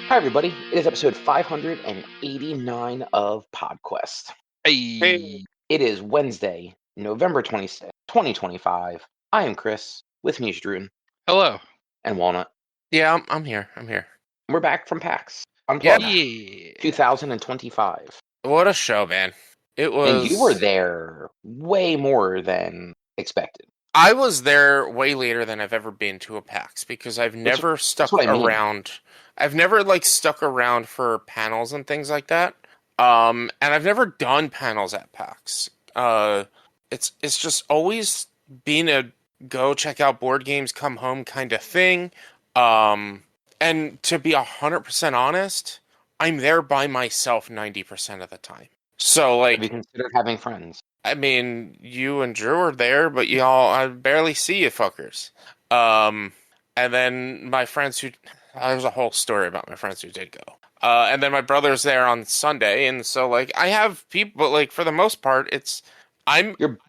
Hi, everybody. It is episode 589 of PodQuest. Hey. It is Wednesday, November 26th, 2025. I am Chris. With me is Droo Hello. and Walnut. Yeah, I'm here. We're back from PAX Yeah. Unplugged 2025. What a show, man. It was. And you were there way more than expected. I was there way later than I've ever been to a PAX because I've never stuck what I mean. around. I've never stuck around for panels and things like that. And I've never done panels at PAX. It's just always been a go check out board games, come home kind of thing. And to be 100% honest, I'm there by myself 90% of the time. So Have you considered having friends? I mean, you and Drew are there, but I barely see you fuckers. And then my friends there's a whole story about my friends who did go. And then my brother's there on Sunday, and so I have people, but for the most part, You're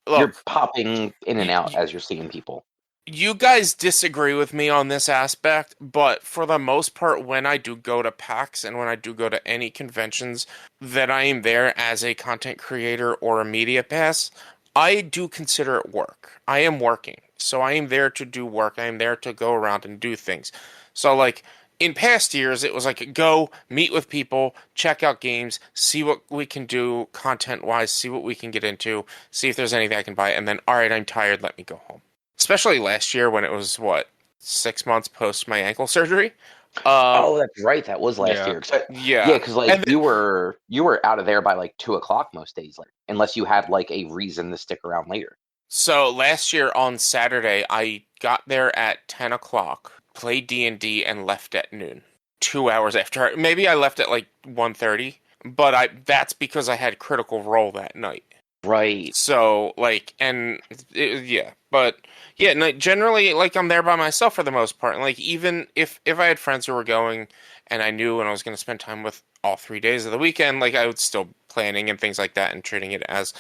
popping in and out as you're seeing people. You guys disagree with me on this aspect, but for the most part, when I do go to PAX and when I do go to any conventions that I am there as a content creator or a media pass, I do consider it work. I am working. So I am there to do work. I am there to go around and do things. So in past years, it was go meet with people, check out games, see what we can do content-wise, see what we can get into, see if there's anything I can buy, and then, all right, I'm tired, let me go home. Especially last year when it was, 6 months post my ankle surgery. Oh, that's right. That was last year. Yeah, because you were out of there by 2:00 most days, unless you had a reason to stick around later. So last year on Saturday, I got there at 10 o'clock, played D&D, and left at noon. 2 hours after. Maybe I left at 1:30, but that's because I had Critical Role that night. Right. So, generally, I'm there by myself for the most part. And, even if I had friends who were going and I knew and I was going to spend time with all 3 days of the weekend, I would still planning and things like that and treating it as,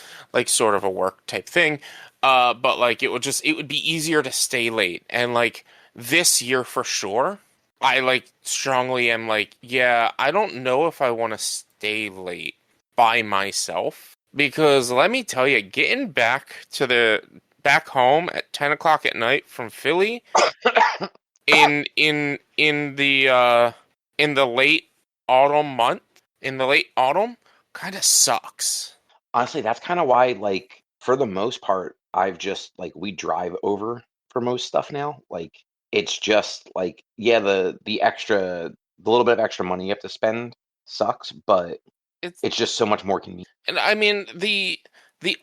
sort of a work type thing. But, it would be easier to stay late. And, this year for sure, I, strongly am I don't know if I want to stay late by myself. Because let me tell you, getting back home at 10 o'clock at night from Philly in the late autumn kind of sucks. Honestly, that's kind of why for the most part I've just we drive over for most stuff now. It's just the little bit of extra money you have to spend sucks, but it's just so much more convenient. And I mean, the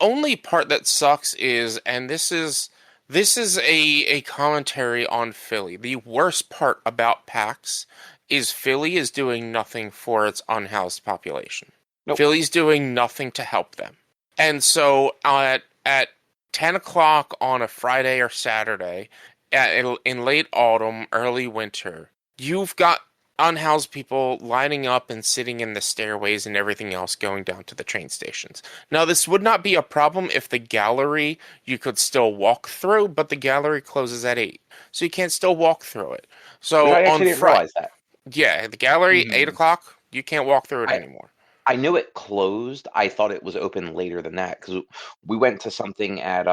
only part that sucks is, and this is a commentary on Philly. The worst part about PAX is Philly is doing nothing for its unhoused population. Nope. Philly's doing nothing to help them. And so at 10 o'clock on a Friday or Saturday, in late autumn, early winter, you've got unhoused people lining up and sitting in the stairways and everything else going down to the train stations. Now, this would not be a problem if the gallery you could still walk through, but the gallery closes at 8, so you can't still walk through it. So I actually didn't realize that. Yeah, the gallery, 8 o'clock, you can't walk through it anymore. I knew it closed. I thought it was open later than that because we went to something at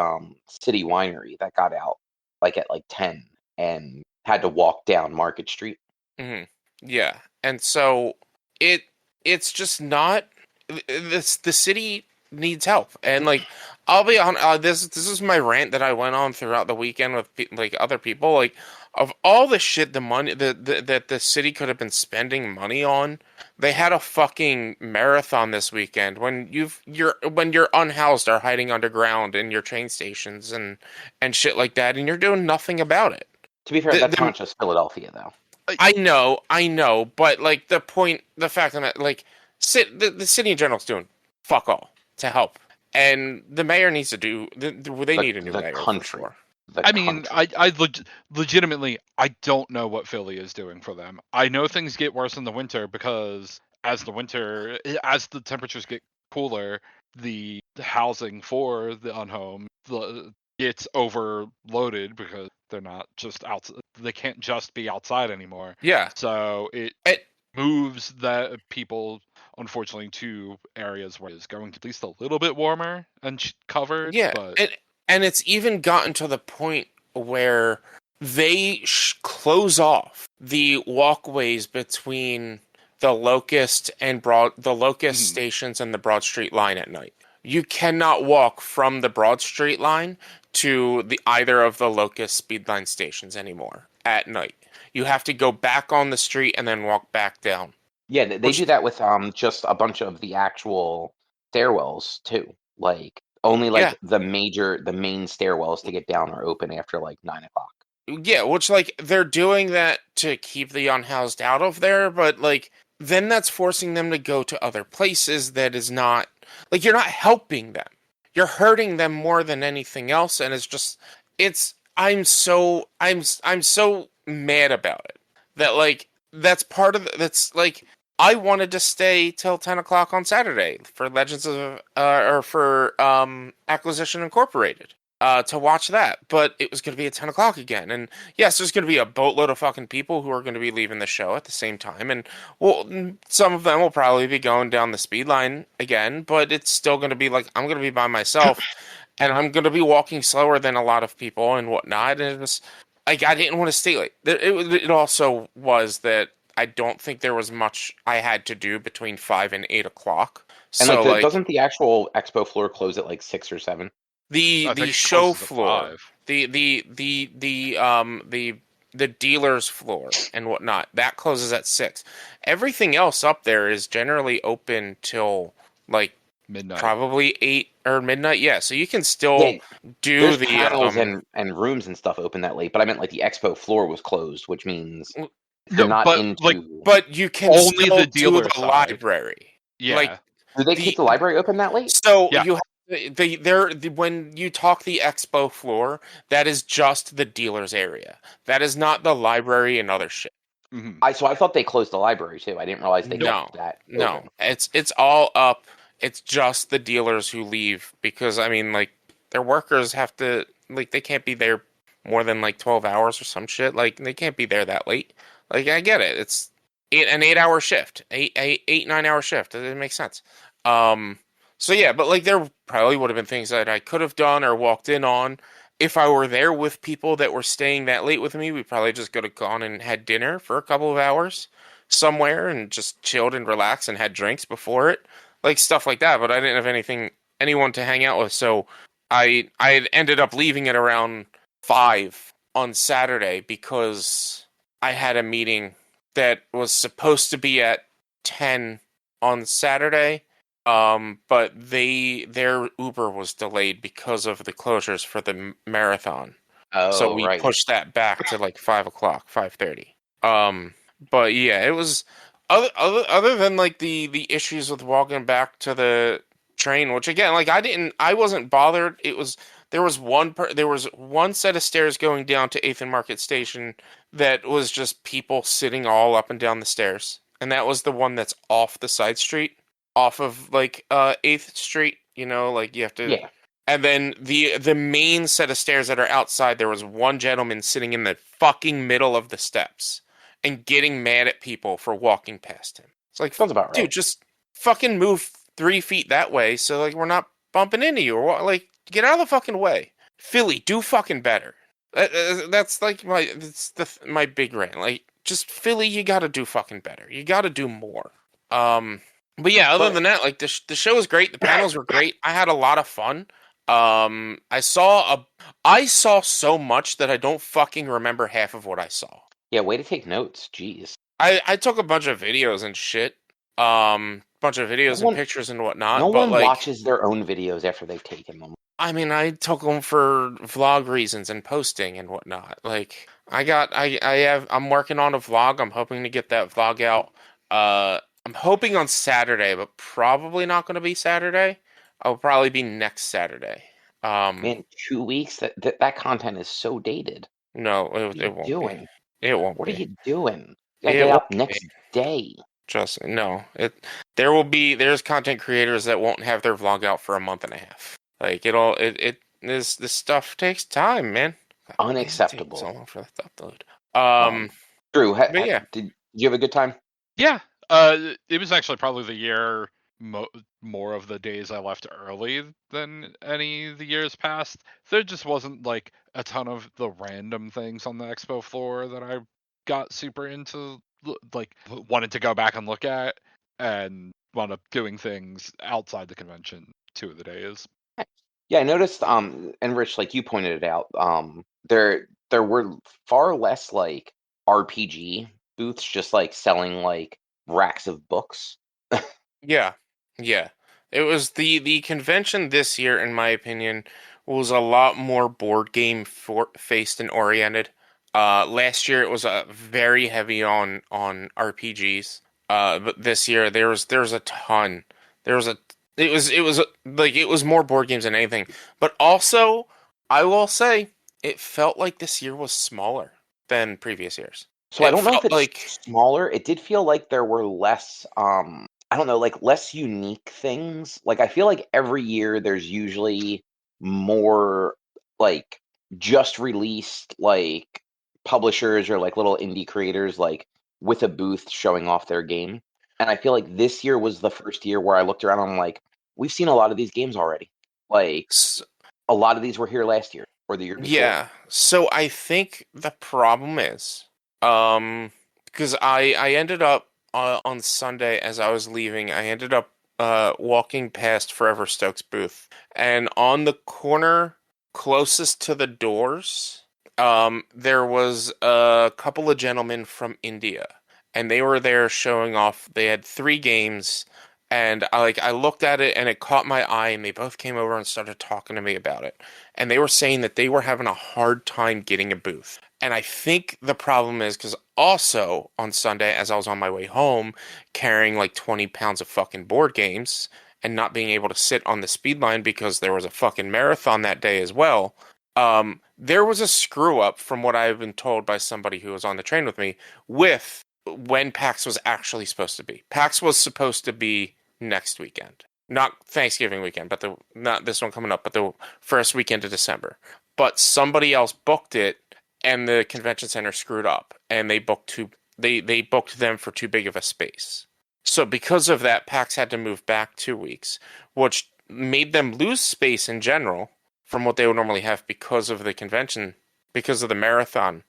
City Winery that got out at 10 and had to walk down Market Street. Mm-hmm. Yeah, and so it's just not the city needs help, and I'll be on this is my rant that I went on throughout the weekend with other people of all the shit the money that the city could have been spending money on. They had a fucking marathon this weekend when your unhoused are hiding underground in your train stations and shit like that, and you're doing nothing about it. To be fair, that's not just Philadelphia though. I know, but the fact that the city in general is doing fuck all to help, and the mayor needs to do. They need a new mayor. Country. I legitimately I don't know what Philly is doing for them. I know things get worse in the winter because as the temperatures get cooler, the housing for the unhomed gets overloaded because they're not just out. They can't just be outside anymore. Yeah. So moves that people, unfortunately, to areas where it's going to be at least a little bit warmer and covered. Yeah, But and it's even gotten to the point where they close off the walkways between the the Locust stations and the Broad Street line at night. You cannot walk from the Broad Street line to the either of the Locust speed line stations anymore at night. You have to go back on the street and then walk back down. Yeah, they do that with just a bunch of the actual stairwells too. Like only Yeah. like the main stairwells to get down are open after like 9 o'clock. Yeah, which like they're doing that to keep the unhoused out of there, but like then that's forcing them to go to other places that is not like you're not helping them. You're hurting them more than anything else, and it's I'm so mad about it that like that's part of that's like I wanted to stay till 10 o'clock on Saturday for Legends of or for Acquisition Incorporated to watch that, but it was going to be at 10 o'clock again. And yes, there's going to be a boatload of fucking people who are going to be leaving the show at the same time. And well, some of them will probably be going down the speed line again, but it's still going to be like, I'm going to be by myself and I'm going to be walking slower than a lot of people and whatnot. And it was like, I didn't want to stay late. It also was that I don't think there was much I had to do between 5 and 8 o'clock. And So like doesn't the actual expo floor close at like 6 or 7? the I think it show closes at floor, 5. the dealer's floor and whatnot that closes at 6. Everything else up there is generally open till like Midnight. probably 8 or midnight. Yeah, so you can still Yeah, do there's the panels and rooms and stuff open that late, but I meant like the expo floor was closed, which means if No, you're not but, into. like, but you can only still the do dealer the side. library. Yeah. Like Do they keep the library open that late? so Yeah. you have when you talk the expo floor, that is just the dealer's area. That is not the library and other shit. Mhm. I thought they closed the library too. I didn't realize they No, kept that no, open. it's all up. It's just the dealers who leave because I mean, like their workers have to like they can't be there more than like 12 hours or some shit. Like they can't be there that late. Like I get it. It's an 8 hour shift, 9 hour shift. It makes sense. So yeah, but like there probably would have been things that I could have done or walked in on if I were there with people that were staying that late with me. We probably just could have gone and had dinner for a couple of hours somewhere and just chilled and relaxed and had drinks before it, like stuff like that. But I didn't have anyone to hang out with, so I had ended up leaving at around 5 on Saturday because I had a meeting that was supposed to be at 10 on Saturday. But their Uber was delayed because of the closures for the marathon. Oh, So we right. pushed that back to like 5 o'clock, 5:30. But yeah, it was other than like the issues with walking back to the train, which again, like I wasn't bothered. There was one set of stairs going down to 8th and Market Station that was just people sitting all up and down the stairs, and that was the one that's off the side street, off of like 8th Street. You know, like you have to. Yeah. And then the main set of stairs that are outside, there was one gentleman sitting in the fucking middle of the steps and getting mad at people for walking past him. It's like, Sounds about dude, right. just fucking move 3 feet that way so like we're not bumping into you or like get out of the fucking way. Philly, do fucking better. That's like my big rant. Like, just Philly, you got to do fucking better. You got to do more. But yeah, other than that, like the show was great. The panels were great. I had a lot of fun. I saw so much that I don't fucking remember half of what I saw. Yeah, way to take notes. Jeez. I took a bunch of videos and shit. Bunch of videos and pictures and whatnot. No but one like, watches their own videos after they've taken them. I mean, I took them for vlog reasons and posting and whatnot. Like, I'm working on a vlog. I'm hoping to get that vlog out. I'm hoping on Saturday, but probably not going to be Saturday. I'll probably be next Saturday. Man, 2 weeks? That content is so dated. No, What are it you won't doing? be. It won't What be. are you doing? You gotta It get won't out next day. Just no. There's content creators that won't have their vlog out for a month and a half. Like this stuff takes time, man. Unacceptable. It takes so long for that to upload. Drew, but yeah. did you have a good time? Yeah, it was actually probably the year more of the days I left early than any of the years past. There just wasn't like a ton of the random things on the expo floor that I got super into, like wanted to go back and look at, and wound up doing things outside the convention 2 of the days. Yeah, I noticed, and Rich, like you pointed it out, there were far less like RPG booths just like selling like racks of books. Yeah, yeah. It was the convention this year, in my opinion, was a lot more board game faced and oriented. Last year it was very heavy on RPGs. But this year there was a ton. There was a it was more board games than anything. But also, I will say it felt like this year was smaller than previous years. So I It don't know if felt it's like smaller. It did feel like there were less, I don't know, like less unique things. Like I feel like every year there's usually more like just released like publishers or like little indie creators like with a booth showing off their game. And I feel like this year was the first year where I looked around and I'm like, we've seen a lot of these games already. Like a lot of these were here last year or the year before. yeah. So I think the problem is, because I ended up on Sunday as I was leaving, I ended up walking past Forever Stokes booth, and on the corner closest to the doors, there was a couple of gentlemen from India, and they were there showing off. They had three games. And I looked at it and it caught my eye, and they both came over and started talking to me about it, and they were saying that they were having a hard time getting a booth. And I think the problem is because also on Sunday, as I was on my way home, carrying like 20 pounds of fucking board games and not being able to sit on the speed line because there was a fucking marathon that day as well, there was a screw up from what I've been told by somebody who was on the train with me with when PAX was actually supposed to be. PAX was supposed to be next weekend. Not Thanksgiving weekend, but the not this one coming up, but the first weekend of December. But somebody else booked it, and the convention center screwed up, and they booked them for too big of a space. So because of that, PAX had to move back 2 weeks, which made them lose space in general from what they would normally have because of the convention, because of the marathon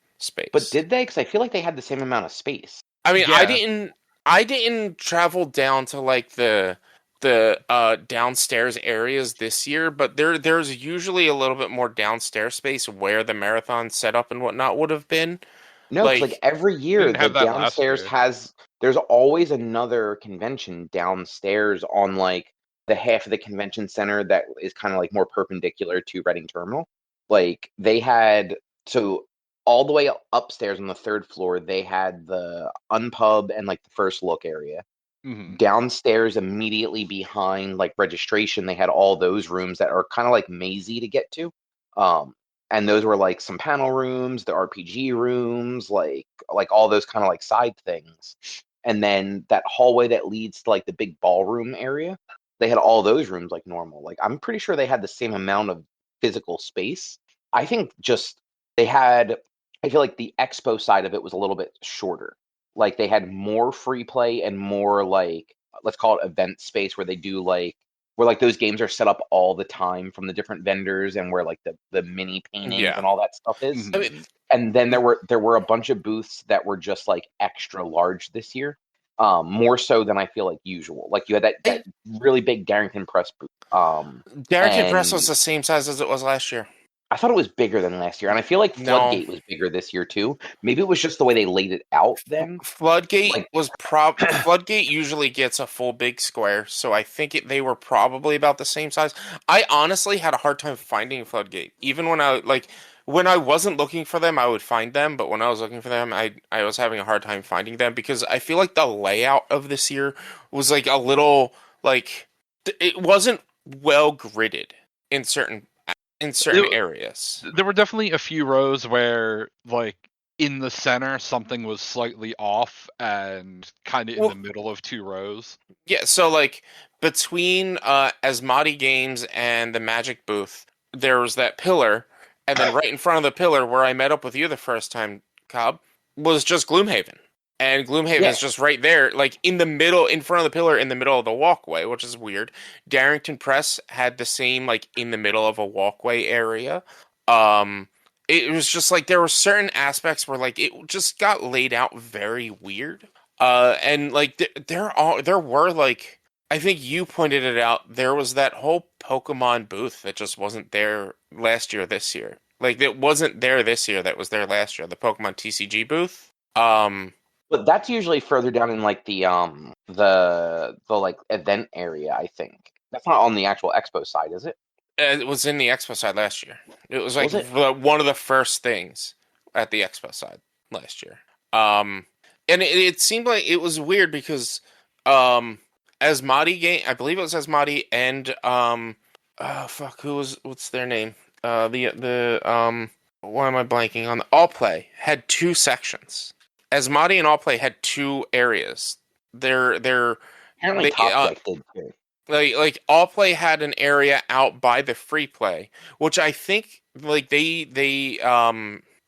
But space. did they? Because I feel like they had the same amount of space. I mean, Yeah, I didn't travel down to like the downstairs areas this year, but there's usually a little bit more downstairs space where the marathon setup and whatnot would have been. No, because like Like, every we year didn't the have that last downstairs year. has there's always another convention downstairs on like the half of the convention center that is kind of like more perpendicular to Reading Terminal. Like they had so all the way upstairs on the third floor, they had the unpub and like the first look area. Hmm. Downstairs, immediately behind like registration, they had all those rooms that are kind of like mazy to get to. Um, and those were like some panel rooms, the RPG rooms, like all those kind of like side things. And then that hallway that leads to like the big ballroom area, they had all those rooms like normal. Like I'm pretty sure they had the same amount of physical space. I think just they had I feel like the expo side of it was a little bit shorter. Like they had more free play and more like let's call it event space where they do like where like those games are set up all the time from the different vendors and where like the mini paintings yeah. and all that stuff is. I Hmm. mean, And then there were a bunch of booths that were just like extra large this year. More so than I feel like usual. Like you had that I, really big Darrington Press booth. Darrington Press was And the same size as it was last year. I thought it was bigger than last year. And I feel like No. Floodgate was bigger this year too. Maybe it was just the way they laid it out then. Floodgate Like was Floodgate usually gets a full big square, so I think they were probably about the same size. I honestly had a hard time finding Floodgate. Even when I wasn't looking for them, I would find them, but when I was looking for them, I was having a hard time finding them because I feel like the layout of this year was like a little like it wasn't well gridded in certain It, areas. there were definitely a few rows where, like, in the center, something was slightly off and kind of in the Well, middle of two rows. yeah, so like between Asmati Games and the Magic booth, there was that pillar, and then right in front of the pillar where I met up with you the first time, Cobb, was just Gloomhaven. And Gloomhaven Yeah. is just right there, like in the middle, in front of the pillar, in the middle of the walkway, which is weird. Darrington Press had the same, like in the middle of a walkway area. Um, it was just like there were certain aspects where like it just got laid out very weird. And like there were like I think you pointed it out. There was that whole Pokemon booth that just wasn't there last year, this year. Like it wasn't there this year that was there last year. The Pokemon TCG booth. But that's usually further down in like the like event area, I think. That's not on the actual expo side, is it? It was in the expo side last year. It was like Was it? one of the first things at the expo side last year. And it seemed like it was weird because Asmati game, I believe it was Asmati and oh fuck, what's their name? Why am I blanking on the All Play had two sections. Asmati and All Play had two areas. Apparently They Top Deck did too. like All Play had an area out by the free play, which I think like they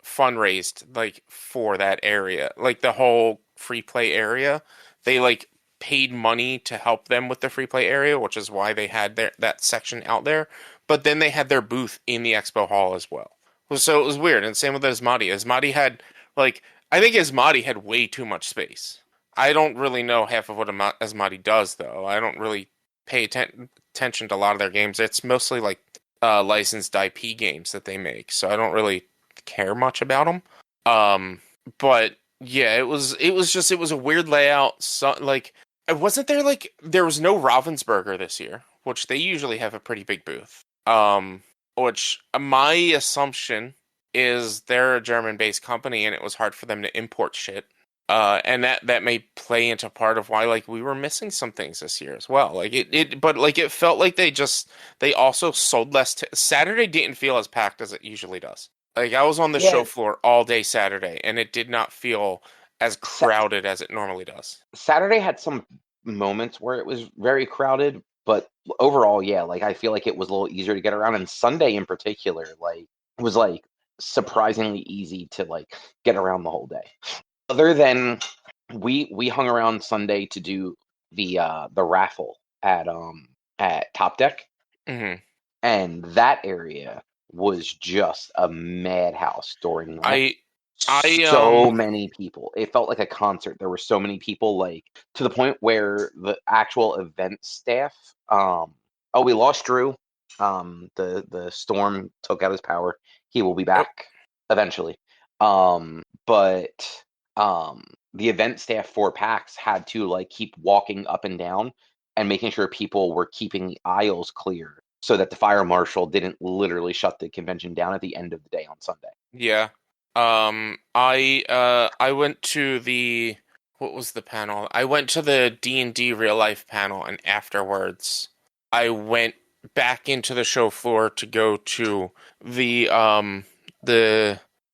fundraised like for that area, like the whole free play area. They like paid money to help them with the free play area, which is why they had that section out there. But then they had their booth in the expo hall as well. So it was weird. And same with Asmati. Asmati had like I think Asmati had way too much space. I don't really know half of what Asmati does though. I don't really pay attention to a lot of their games. It's mostly like licensed IP games that they make, so I don't really care much about them. But yeah, it was a weird layout. So like, wasn't there like there was no Ravensburger this year, which they usually have a pretty big booth. Which my assumption is they're a German-based company, and it was hard for them to import shit. And that may play into part of why like we were missing some things this year as well. Like but like it felt like they also sold less. Saturday didn't feel as packed as it usually does. Like I was on the show floor all day Saturday, and it did not feel as crowded as it normally does. Saturday had some moments where it was very crowded, but overall, yeah, like I feel like it was a little easier to get around. And Sunday in particular, like was like surprisingly easy to like get around the whole day. Other than we hung around Sunday to do the raffle at Top Deck, Mm-hmm. and that area was just a madhouse during that. So many people. It felt like a concert. There were so many people, like to the point where the actual event staff. We lost Droo. The storm took out his power. He will be back eventually. But the event staff for PAX had to like keep walking up and down and making sure people were keeping the aisles clear so that the fire marshal didn't literally shut the convention down at the end of the day on Sunday. Yeah. I went to the what was the panel? I went to the D&D real life panel, and afterwards I went back into the show floor to go to the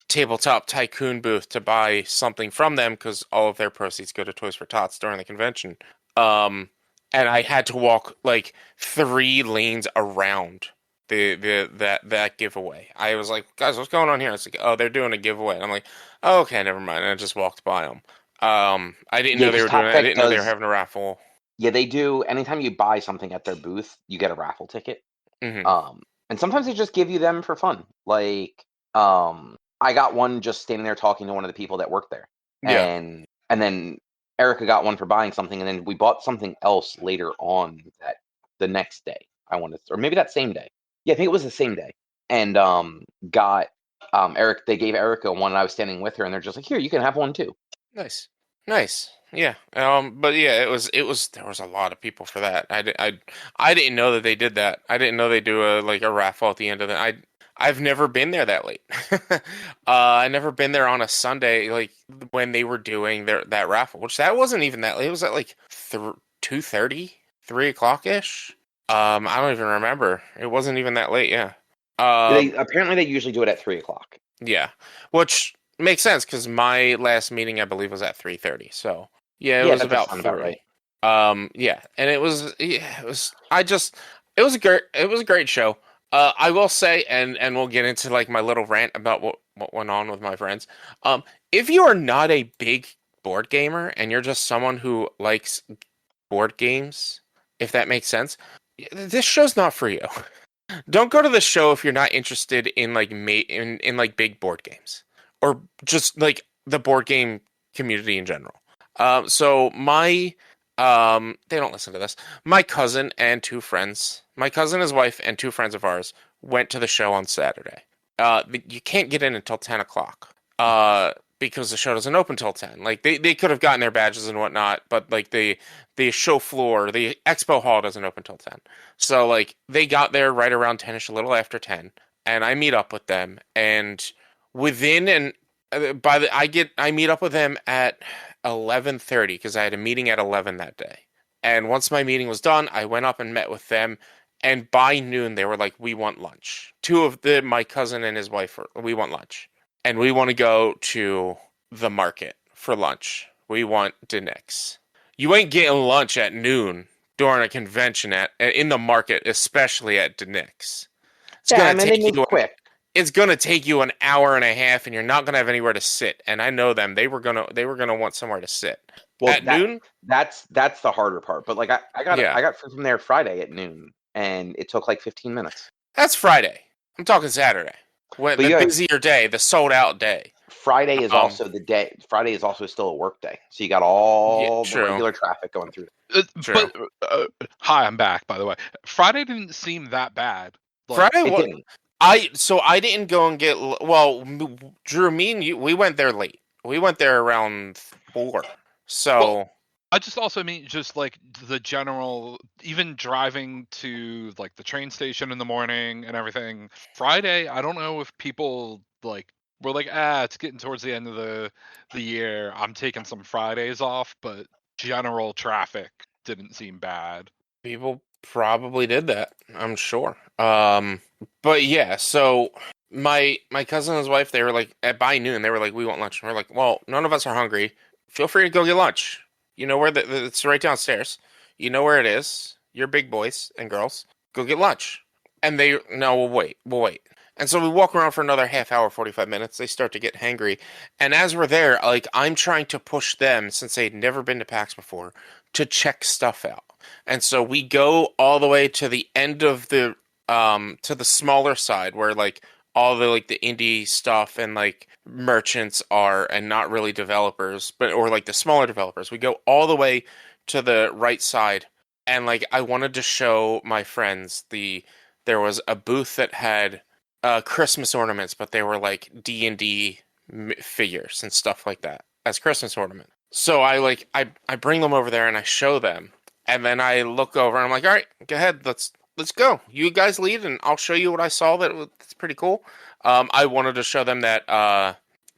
Tabletop Tycoon booth to buy something from them because all of their proceeds go to Toys for Tots during the convention. And I had to walk like 3 lanes around that giveaway. I was like, guys, what's going on here? It's like, oh, they're doing a giveaway. And I'm like, oh, okay, never mind. And I just walked by them. I didn't know they were doing it. I didn't know they were having a raffle. Yeah, they do. Anytime you buy something at their booth, you get a raffle ticket. Mm-hmm. And sometimes they just give you them for fun. Like, I got one just standing there talking to one of the people that worked there. Yeah. And then Erica got one for buying something, and then we bought something else later on the next day. Or maybe that same day. Yeah, I think it was the same day. And got Eric. They gave Erica one, and I was standing with her, and they're just like, "Here, you can have one too." Nice. Yeah. But yeah, it was. There was a lot of people for that. I didn't know that they did that. I didn't know they do a raffle at the end of it. I've never been there that late. I never been there on a Sunday, like when they were doing that raffle, which that wasn't even that late. It was at like 2:30, 3 o'clock ish. I don't even remember. It wasn't even that late. Yeah. Apparently they usually do it at 3 o'clock. Yeah, which makes sense because my last meeting I believe was at 3:30. So yeah, it was about 3. About right. Yeah, and it was it was a great show. I will say, and we'll get into like my little rant about what went on with my friends. If you are not a big board gamer and you're just someone who likes board games, if that makes sense, this show's not for you. Don't go to the show if you're not interested in like in like big board games or just like the board game community in general. So my they don't listen to this. My cousin and two friends, my cousin, his wife, and two friends of ours went to the show on Saturday. You can't get in until 10 o'clock. Because the show doesn't open till 10. Like they could have gotten their badges and whatnot, but like the show floor, the expo hall doesn't open till 10. So like they got there right around 10ish, a little after 10, and I meet up with them, and within and I meet up with them at 11:30 because I had a meeting at 11 that day. And once my meeting was done, I went up and met with them. And by noon, they were like, "We want lunch." Two of my cousin and his wife we want lunch. And we want to go to the market for lunch. We want Dinix. You ain't getting lunch at noon during a convention in the market, especially at Dinix. It's gonna take you an hour and a half, and you're not gonna have anywhere to sit. And I know them; they were gonna want somewhere to sit. Well, at noon. That's the harder part. But like I got food from there Friday at noon, and it took like 15 minutes. That's Friday. I'm talking Saturday. When the busier day, the sold out day. Friday is also the day. Friday is also still a work day, so you got all the regular traffic going through. But hi, I'm back. By the way, Friday didn't seem that bad. Like, Friday didn't. I didn't go and get. Well, Drew, me and you, we went there late. We went there around 4. So. Well, I just also mean just like the general, even driving to like the train station in the morning and everything. Friday, I don't know if people like were like, it's getting towards the end of the year. I'm taking some Fridays off, but general traffic didn't seem bad. People probably did that, I'm sure. But yeah, so my cousin and his wife, they were like by noon, they were like, "We want lunch." And we're like, "Well, none of us are hungry. Feel free to go get lunch. You know where it's right downstairs. You know where it is. You're big boys and girls. Go get lunch." And we'll wait. And so we walk around for another half hour, 45 minutes. They start to get hangry. And as we're there, like I'm trying to push them, since they'd never been to PAX before, to check stuff out. And so we go all the way to the end of to the smaller side where like all the like the indie stuff and like merchants are, and not really developers, or like the smaller developers. We go all the way to the right side, and like I wanted to show my friends there was a booth that had Christmas ornaments, but they were like D&D figures and stuff like that as Christmas ornaments. So I bring them over there and I show them, and then I look over and I'm like, "All right, go ahead, let's go. You guys lead, and I'll show you what I saw that's pretty cool." I wanted to show them that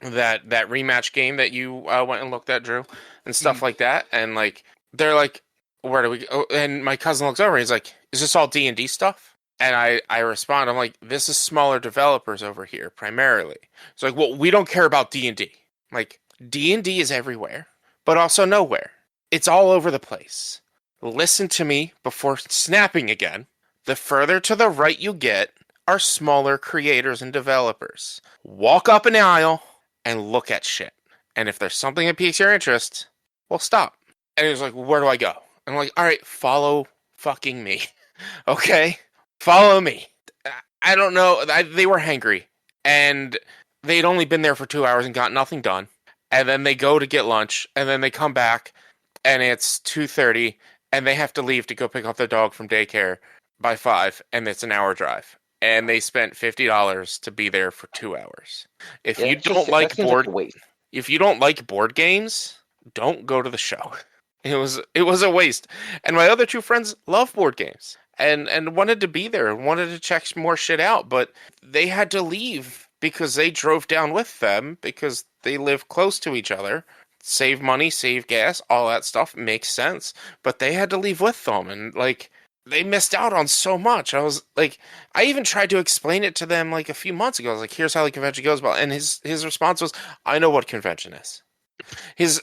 rematch game that you went and looked at, Drew, and stuff like that. And like they're like, "Where do we go?" And my cousin looks over and he's like, "Is this all D&D stuff?" And I respond, I'm like, "This is smaller developers over here primarily." It's like, "Well, we don't care about D&D. Like D&D is everywhere, but also nowhere. It's all over the place. Listen to me before snapping again. The further to the right you get are smaller creators and developers. Walk up an aisle and look at shit. And if there's something that piques your interest, well, stop." And he was like, "Well, where do I go?" I'm like, "All right, follow fucking me. Okay? Follow me." I don't know. They were hangry. And they'd only been there for 2 hours and got nothing done. And then they go to get lunch. And then they come back. And it's 2:30. And they have to leave to go pick up their dog from daycare by 5. And it's an hour drive. And they spent $50 to be there for 2 hours. If you don't like board games, don't go to the show. It was a waste. And my other two friends love board games and wanted to be there and wanted to check more shit out, but they had to leave because they drove down with them because they live close to each other. Save money, save gas, all that stuff makes sense. But they had to leave with them, and like they missed out on so much. I was like, I even tried to explain it to them like a few months ago. I was like, "Here's how the convention goes," and his response was, "I know what convention is." His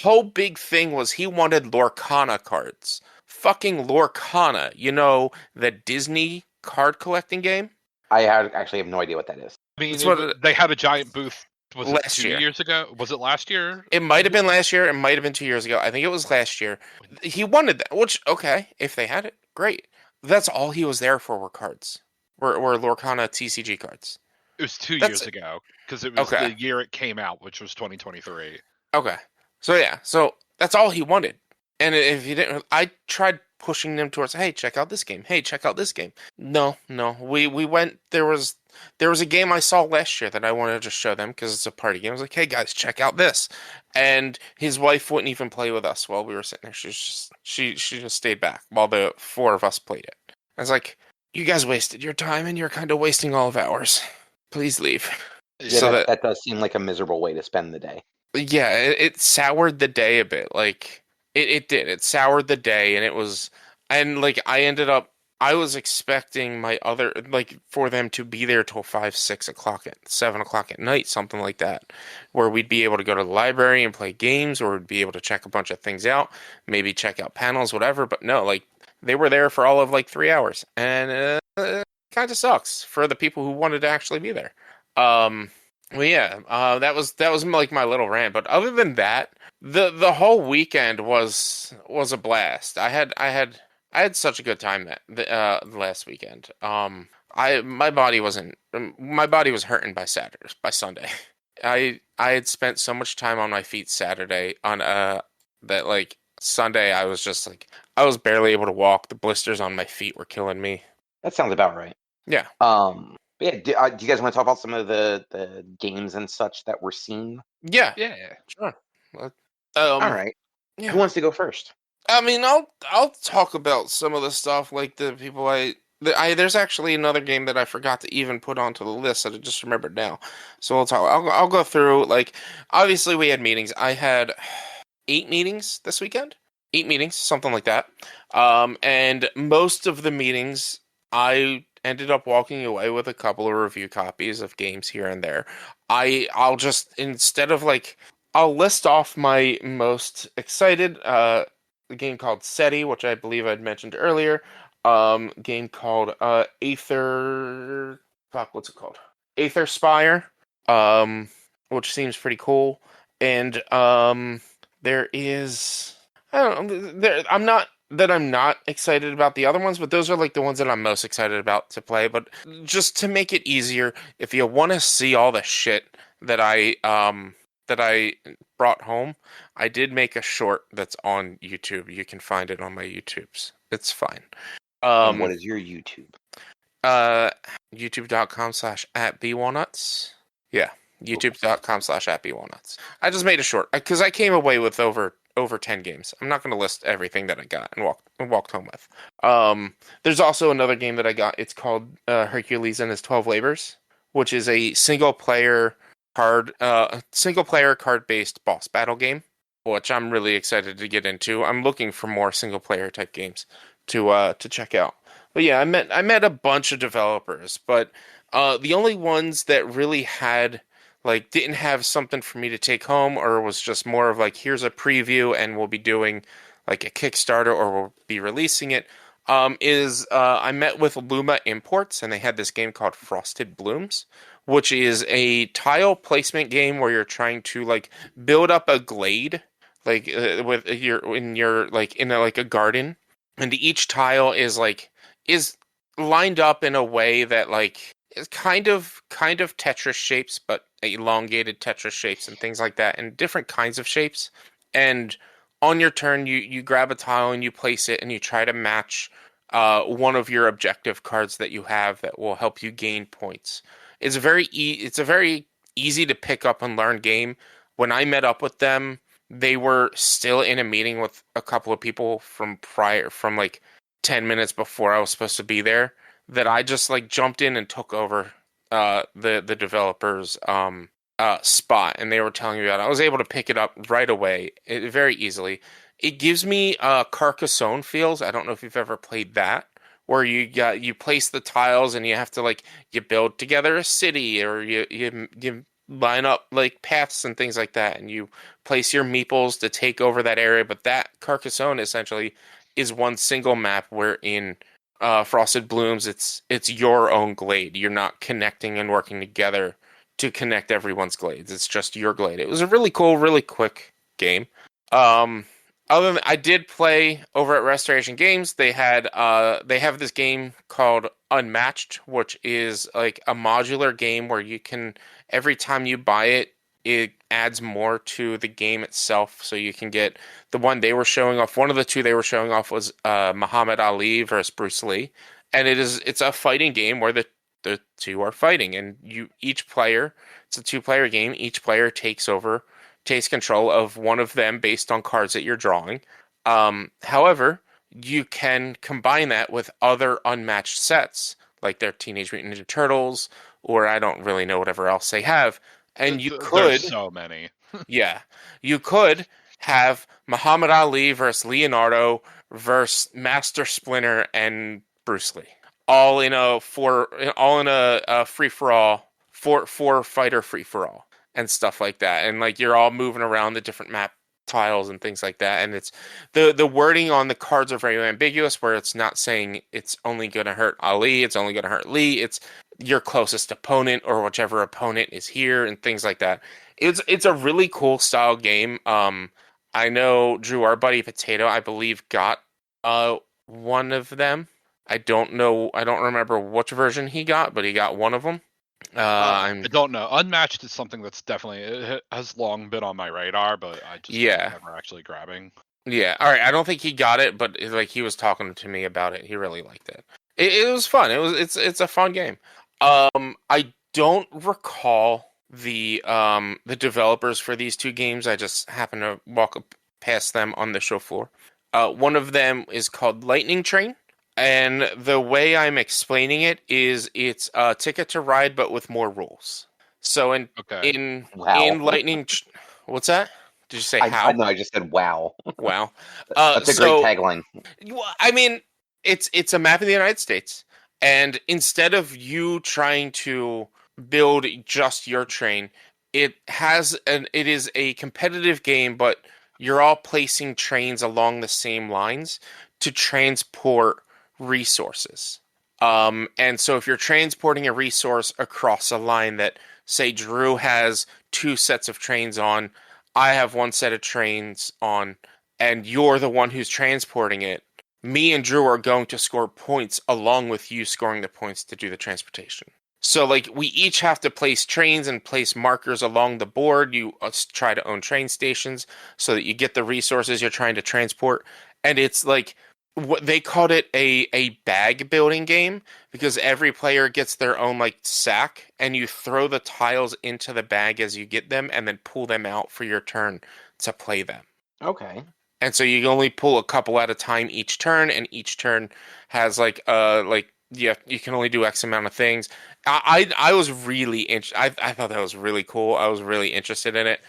whole big thing was he wanted Lorcana cards. Fucking Lorcana, you know, the Disney card collecting game? I actually have no idea what that is. I mean, they had a giant booth Was it last 2 year. years ago? Was it last year? It might have been last year. It might have been 2 years ago. I think it was last year. He wanted that, which, okay, if they had it, great. That's all he was there for were cards. Were Lorcana TCG cards. It was 2 That's years ago because it was okay. the year it came out, which was 2023. Okay. So yeah, so that's all he wanted. And if he didn't, I tried pushing them towards, hey, check out this game. Hey, check out this game. No, no. We went. There was a game I saw last year that I wanted to just show them because it's a party game. I was like, hey guys, check out this. And his wife wouldn't even play with us while we were sitting there. She just stayed back while the four of us played it. I was like, you guys wasted your time and you're kind of wasting all of ours. Please leave. Yeah, So that does seem like a miserable way to spend the day. yeah, it soured the day a bit. Like it did. It soured the day, and it was, and like I was expecting my other like for them to be there till 5, 6 o'clock 7 o'clock at night, something like that, where we'd be able to go to the library and play games, or we'd be able to check a bunch of things out, maybe check out panels, whatever. But no, like they were there for all of like 3 hours, and kind of sucks for the people who wanted to actually be there. Well, yeah, that was like my little rant. But other than that, the whole weekend was a blast. I had such a good time last weekend. My body was hurting by Sunday. I had spent so much time on my feet Saturday on that like Sunday I was just like I was barely able to walk. The blisters on my feet were killing me. That sounds about right. Yeah. But yeah, do you guys want to talk about some of the games and such that we're seeing? Yeah. Yeah. Sure. All right. Yeah. Who wants to go first? I mean, I'll talk about some of the stuff like the people there's actually another game that I forgot to even put onto the list that I just remembered now. So I'll go through like obviously we had meetings. I had 8 meetings this weekend. 8 meetings, something like that. And most of the meetings I ended up walking away with a couple of review copies of games here and there. I'll just instead of like I'll list off my most excited a game called SETI, which I believe I'd mentioned earlier. Game called Aether. Fuck, what's it called? Aether Spire. Which seems pretty cool. And there is I don't know. I'm not excited about the other ones, but those are like the ones that I'm most excited about to play. But just to make it easier, if you want to see all the shit that I brought home, I did make a short that's on YouTube. You can find it on my YouTubes. It's fine. And what is your YouTube? YouTube.com/@bwalnuts. Yeah, YouTube.com/@bwalnuts. I just made a short because I came away with over 10 games. I'm not going to list everything that I got and walked home with. There's also another game that I got. It's called Hercules and His 12 Labors, which is a single player card-based boss battle game, which I'm really excited to get into. I'm looking for more single player type games to check out. But yeah, I met a bunch of developers, but the only ones that really had like didn't have something for me to take home or was just more of like here's a preview and we'll be doing like a Kickstarter or we'll be releasing it is I met with Luma Imports and they had this game called Frosted Blooms, which is a tile placement game where you're trying to like build up a glade like with your like in a garden, and each tile is lined up in a way that like is kind of Tetris shapes, but elongated Tetris shapes and things like that, and different kinds of shapes. And on your turn, you grab a tile and you place it, and you try to match one of your objective cards that you have that will help you gain points. It's a very easy to pick up and learn game. When I met up with them, they were still in a meeting with a couple of people from like 10 minutes before I was supposed to be there, that I just like jumped in and took over the developer's spot, and they were telling me about it. I was able to pick it up right away, very easily. It gives me Carcassonne feels. I don't know if you've ever played that, where you place the tiles and you have to like you build together a city, or you line up like paths and things like that, and you place your meeples to take over that area. But that Carcassonne essentially is one single map, where in Frosted Blooms it's your own glade. You're not connecting and working together to connect everyone's glades. It's just your glade. It was a really cool, really quick game. Other than I did play over at Restoration Games, they have this game called Unmatched, which is like a modular game where you can every time you buy it, it adds more to the game itself. So you can get the one they were showing off. One of the two they were showing off was Muhammad Ali versus Bruce Lee, and it's a fighting game where the two are fighting, and it's a two-player game. Each player takes control of one of them based on cards that you're drawing. However, you can combine that with other unmatched sets, like their Teenage Mutant Ninja Turtles, or I don't really know whatever else they have. And you could, There's so many. yeah, you could have Muhammad Ali versus Leonardo versus Master Splinter and Bruce Lee, all in a free for all, four fighter free for all and stuff like that. And like you're all moving around the different map tiles and things like that. And it's the wording on the cards are very ambiguous, where it's not saying it's only going to hurt Ali, it's only going to hurt Lee. It's your closest opponent or whichever opponent is here and things like that. It's a really cool style game. I know Drew, our buddy Potato, I believe got one of them. I don't remember which version he got, but he got one of them. I don't know. Unmatched is something that's definitely it has long been on my radar, but I just never actually grabbing. Yeah, all right. I don't think he got it, but like he was talking to me about it. He really liked it. It was fun. It's a fun game. I don't recall the developers for these two games. I just happened to walk past them on the show floor. One of them is called Lightning Train. And the way I'm explaining it is it's a Ticket to Ride, but with more rules. So in Lightning, what's that? Did you say how? No, I just said wow. Wow. That's a great tagline. I mean, it's a map of the United States, and instead of you trying to build just your train, it is a competitive game, but you're all placing trains along the same lines to transport resources. And so if you're transporting a resource across a line that, say, Drew has 2 sets of trains on, I have 1 set of trains on, and you're the one who's transporting it, me and Drew are going to score points along with you scoring the points to do the transportation. So, like, we each have to place trains and place markers along the board. You try to own train stations so that you get the resources you're trying to transport. And it's like, what they called it a bag building game, because every player gets their own like sack, and you throw the tiles into the bag as you get them and then pull them out for your turn to play them. Okay. And so you can only pull a couple at a time each turn, and each turn has you can only do X amount of things. I was really I thought that was really cool. I was really interested in it.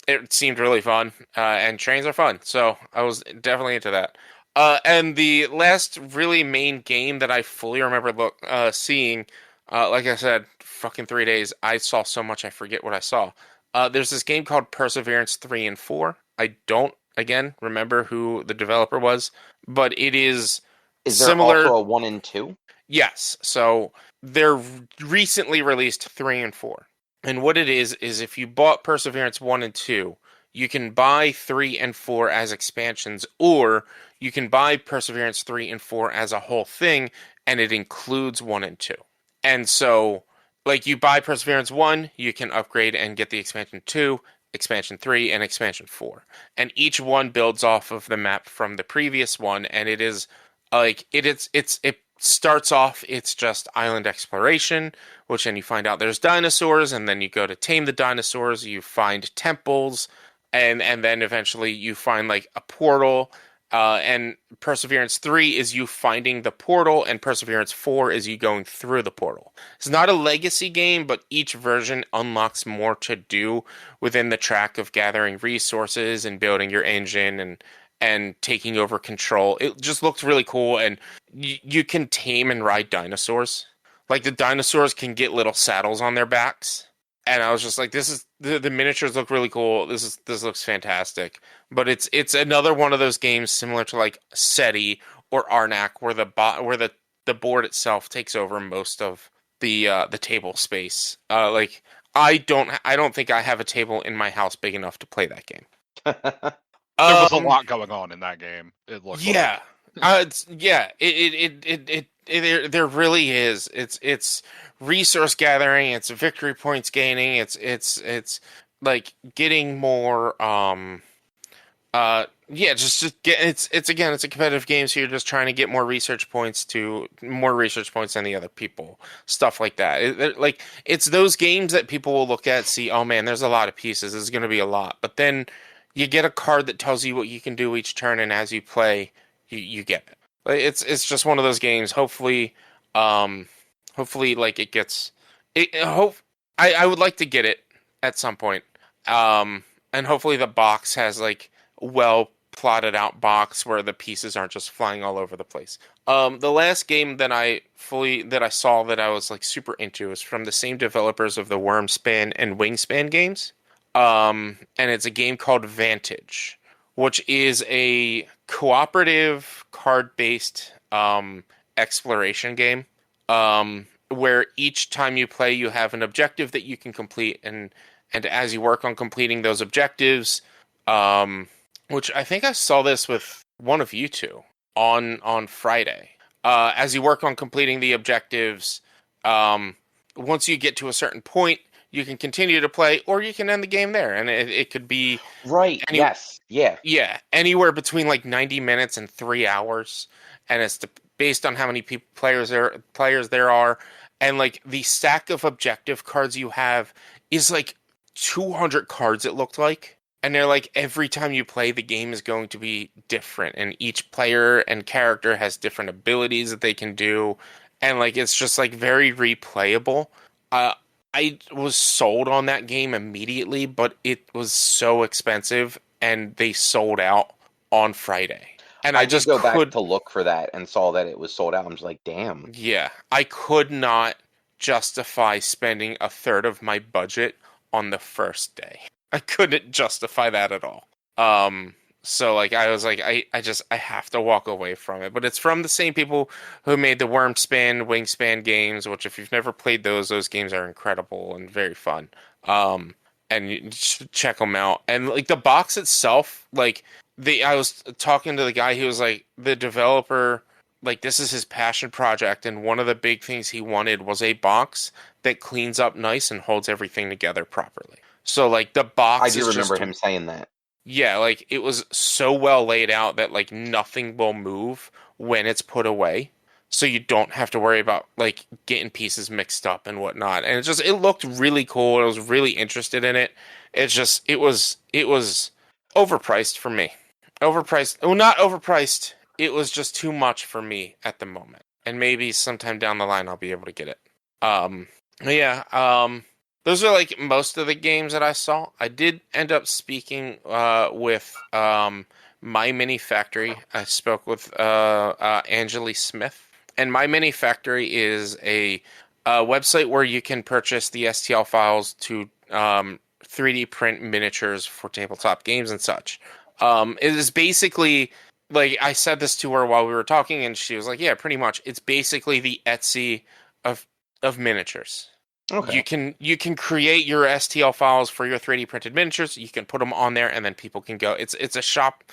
It seemed really fun, and trains are fun, so I was definitely into that. And the last really main game that I fully remember seeing, like I said, fucking 3 days, I saw so much I forget what I saw. There's this game called Perseverance 3 and 4. I don't, again, remember who the developer was, but it is similar. Is there also a 1 and 2? Yes, so they're recently released 3 and 4. And what it is if you bought Perseverance 1 and 2, you can buy 3 and 4 as expansions, or you can buy Perseverance 3 and 4 as a whole thing, and it includes 1 and 2. And so, like, you buy Perseverance 1, you can upgrade and get the expansion 2, expansion 3, and expansion 4. And each one builds off of the map from the previous one, and it is, like, it starts off, it's just island exploration, which then you find out there's dinosaurs, and then you go to tame the dinosaurs, you find temples, and then eventually you find like a portal, and Perseverance 3 is you finding the portal, and Perseverance 4 is you going through the portal. It's not a legacy game, but each version unlocks more to do within the track of gathering resources and building your engine and taking over control. It just looks really cool, and you can tame and ride dinosaurs. Like, the dinosaurs can get little saddles on their backs. And I was just like, this is the miniatures look really cool. This looks fantastic. But it's another one of those games similar to like SETI or Arnak, where the board itself takes over most of the table space. I don't think I have a table in my house big enough to play that game. There was a lot going on in that game. It looked Yeah. like. There really is. It's resource gathering. It's victory points gaining. It's like getting more. Just get. It's again. It's a competitive game, so you're just trying to get more research points than the other people. Stuff like that. Like it's those games that people will look at, see. Oh man, there's a lot of pieces. There's going to be a lot, but then you get a card that tells you what you can do each turn, and as you play, you get it. It's just one of those games. Hopefully, like it gets. I would like to get it at some point. And hopefully the box has like well plotted out box where the pieces aren't just flying all over the place. The last game that I saw that I was like super into is from the same developers of the Wormspan and Wingspan games. And it's a game called Vantage, which is a cooperative card-based exploration game. Where each time you play, you have an objective that you can complete, and as you work on completing those objectives, which I think I saw this with one of you two on Friday. As you work on completing the objectives, once you get to a certain point, you can continue to play, or you can end the game there, and it could be Right. Yes. Yeah. yeah, anywhere between like 90 minutes and 3 hours, and it's based on how many players there are, and like the stack of objective cards you have is like 200 cards. It looked like, and they're like every time you play, the game is going to be different, and each player and character has different abilities that they can do, and like it's just like very replayable. I was sold on that game immediately, but it was so expensive, and they sold out on Friday. And I just go back to look for that and saw that it was sold out. I'm just like, damn. Yeah, I could not justify spending a third of my budget on the first day. I couldn't justify that at all. So like I was like, I have to walk away from it. But it's from the same people who made the Wormspan, Wingspan games, which if you've never played those games are incredible and very fun. And you should check them out. And like the box itself, like I was talking to the guy who was like the developer, like this is his passion project, and one of the big things he wanted was a box that cleans up nice and holds everything together properly. So like the box I do remember him saying that. Yeah, like it was so well laid out that like nothing will move when it's put away. So you don't have to worry about like getting pieces mixed up and whatnot. And it looked really cool. I was really interested in it. It was overpriced for me. Overpriced. Well, not overpriced. It was just too much for me at the moment. And maybe sometime down the line I'll be able to get it. Those are like most of the games that I saw. I did end up speaking with My Mini Factory. I spoke with Angeli Smith. And My Mini Factory is a website where you can purchase the STL files to 3D print miniatures for tabletop games and such. It is basically, like, I said this to her while we were talking, and she was like, yeah, pretty much. It's basically the Etsy of miniatures. Okay. You can create your STL files for your 3D printed miniatures. You can put them on there, and then people can go. It's a shop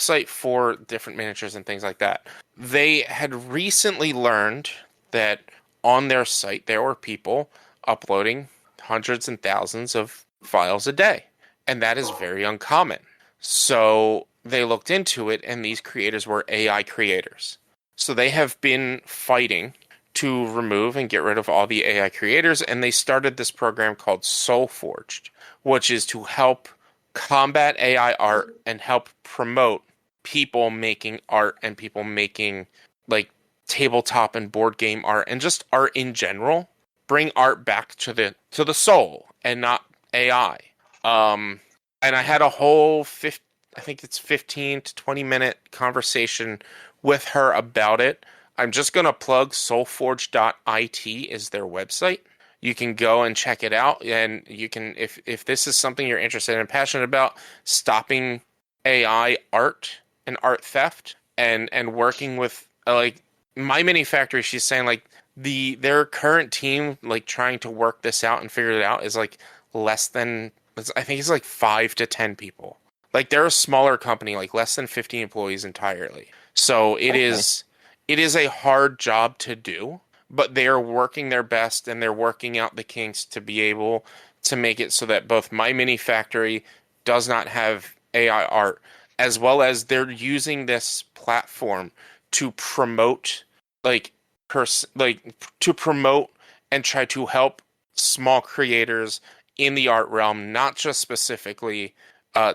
site for different miniatures and things like that. They had recently learned that on their site there were people uploading hundreds and thousands of files a day, and that is very uncommon. So they looked into it, and these creators were AI creators. So they have been fighting to remove and get rid of all the AI creators, and they started this program called SoulForged, which is to help combat AI art and help promote people making art and people making like tabletop and board game art and just art in general. Bring art back to the soul and not AI. And I had a whole 15 to 20 minute conversation with her about it. I'm just going to plug soulforge.it is their website. You can go and check it out, and you can, if this is something you're interested in and passionate about, stopping AI art and art theft and working with like My Mini Factory, she's saying like their current team, like trying to work this out and figure it out, is like less than, I think it's like 5 to 10 people. Like they're a smaller company, like less than 50 employees entirely. So Okay. it is a hard job to do, but they are working their best and they're working out the kinks to be able to make it so that both My Mini Factory does not have AI art, as well as they're using this platform to promote like to promote and try to help small creators in the art realm, not just specifically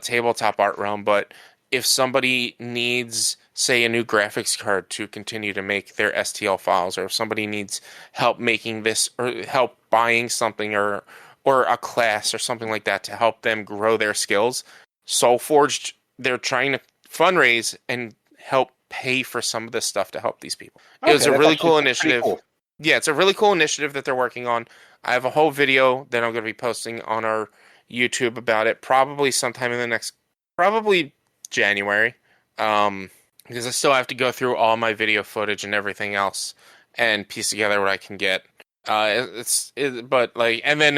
tabletop art realm, but if somebody needs, say, a new graphics card to continue to make their STL files, or if somebody needs help making this, or help buying something, or a class or something like that to help them grow their skills, Soulforged, they're trying to fundraise and help pay for some of this stuff to help these people. It was Okay, a really that's cool pretty initiative. cool. Yeah, it's a really cool initiative that they're working on. I have a whole video that I'm going to be posting on our YouTube about it, probably sometime in the next, probably January, because I still have to go through all my video footage and everything else and piece together what I can get. But like, and then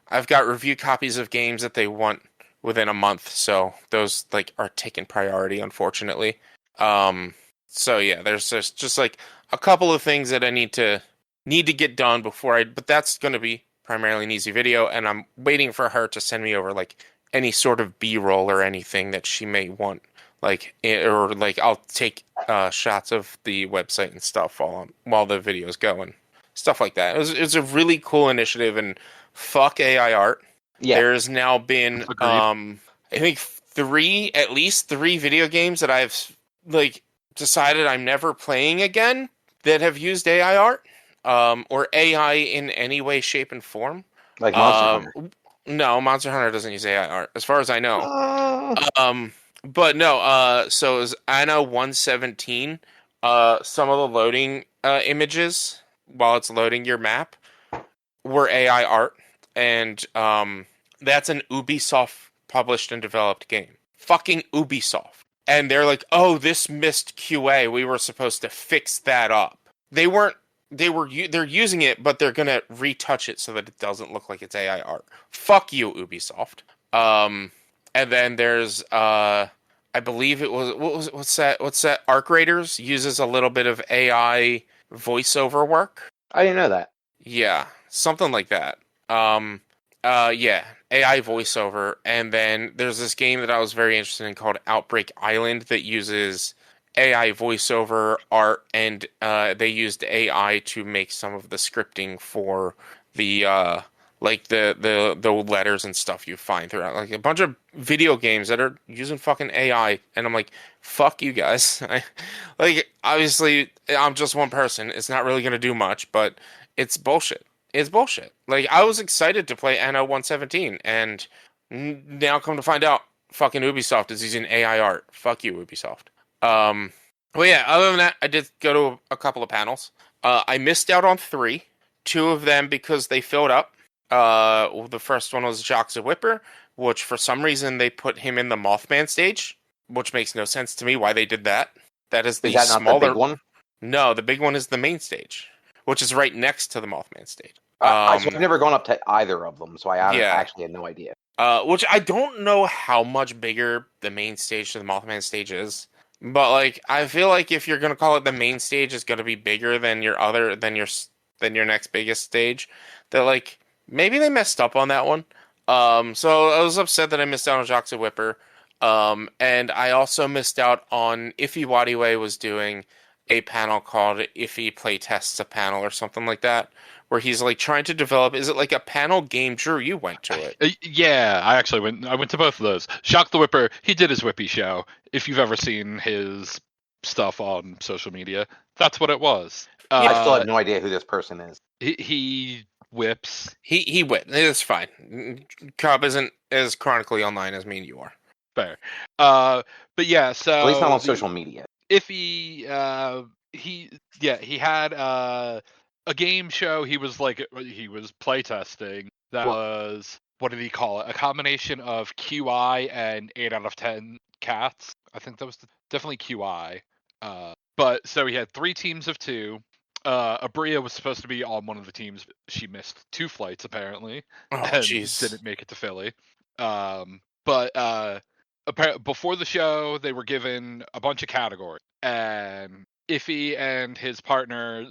I've got review copies of games that they want within a month, so those like are taking priority, unfortunately. Um, so yeah, there's just like a couple of things that I need to get done but that's going to be primarily an easy video, and I'm waiting for her to send me over like any sort of B-roll or anything that she may want, or like I'll take shots of the website and stuff while the video's going, stuff like that. It was a really cool initiative, and fuck AI art. Yeah. There's now been Agreed. I think at least three video games that I've like decided I'm never playing again that have used AI art, or AI in any way, shape, and form. Like Monster Hunter. No, Monster Hunter doesn't use AI art, as far as I know. Uh, But no, so it was Anna 117. Some of the loading images while it's loading your map were AI art, and that's an Ubisoft published and developed game. Fucking Ubisoft. And they're like, "Oh, this missed QA. We were supposed to fix that up." They weren't. They're using it, but they're gonna retouch it so that it doesn't look like it's AI art. Fuck you, Ubisoft. And then there's I believe it was what's that? Arc Raiders uses a little bit of AI voiceover work. I didn't know that. Yeah, something like that. Yeah, AI voiceover, and then there's this game that I was very interested in called Outbreak Island that uses AI voiceover art, and they used AI to make some of the scripting for the like the letters and stuff you find throughout, like a bunch of video games that are using fucking AI, and I'm like, fuck you guys. Like obviously I'm just one person. It's not really gonna do much, but it's bullshit. It's bullshit. Like I was excited to play Anno 117, and now come to find out, fucking Ubisoft is using AI art. Fuck you, Ubisoft. Um, well, yeah. Other than that, I did go to a couple of panels. I missed out on three. Two of them because they filled up. The first one was Jacques the Whipper, which for some reason they put him in the Mothman stage, which makes no sense to me why they did that. That is the Is that not the smaller. big one? No, the big one is the main stage, which is right next to the Mothman stage. So I've never gone up to either of them, so I Yeah. actually had no idea. Which I don't know how much bigger the main stage to the Mothman stage is, but like I feel like if you're gonna call it the main stage, it's gonna be bigger than your next biggest stage. That like maybe they messed up on that one. So I was upset that I missed out on Jacques the Whipper. And I also missed out on Iffy Wadiwe was doing a panel called Iffy Playtests a Panel or something like that, where he's like trying to develop. Is it like a panel game? Drew, you went to it. Yeah, I went to both of those. Shock the Whipper, he did his Whippy show. If you've ever seen his stuff on social media, that's what it was. I still have no idea who this person is. He whips. He went. It's fine. Cobb isn't as chronically online as me and you are. Fair. But yeah, so At least not on social media. If he had a game show he was playtesting that was, what did he call it? A combination of QI and 8 out of 10 cats. I think that was definitely QI. But so he had 3 teams of 2. Abria was supposed to be on one of the teams. She missed 2 flights apparently, Oh, and jeez. didn't make it to Philly. But before the show, they were given a bunch of categories, and Iffy and his partner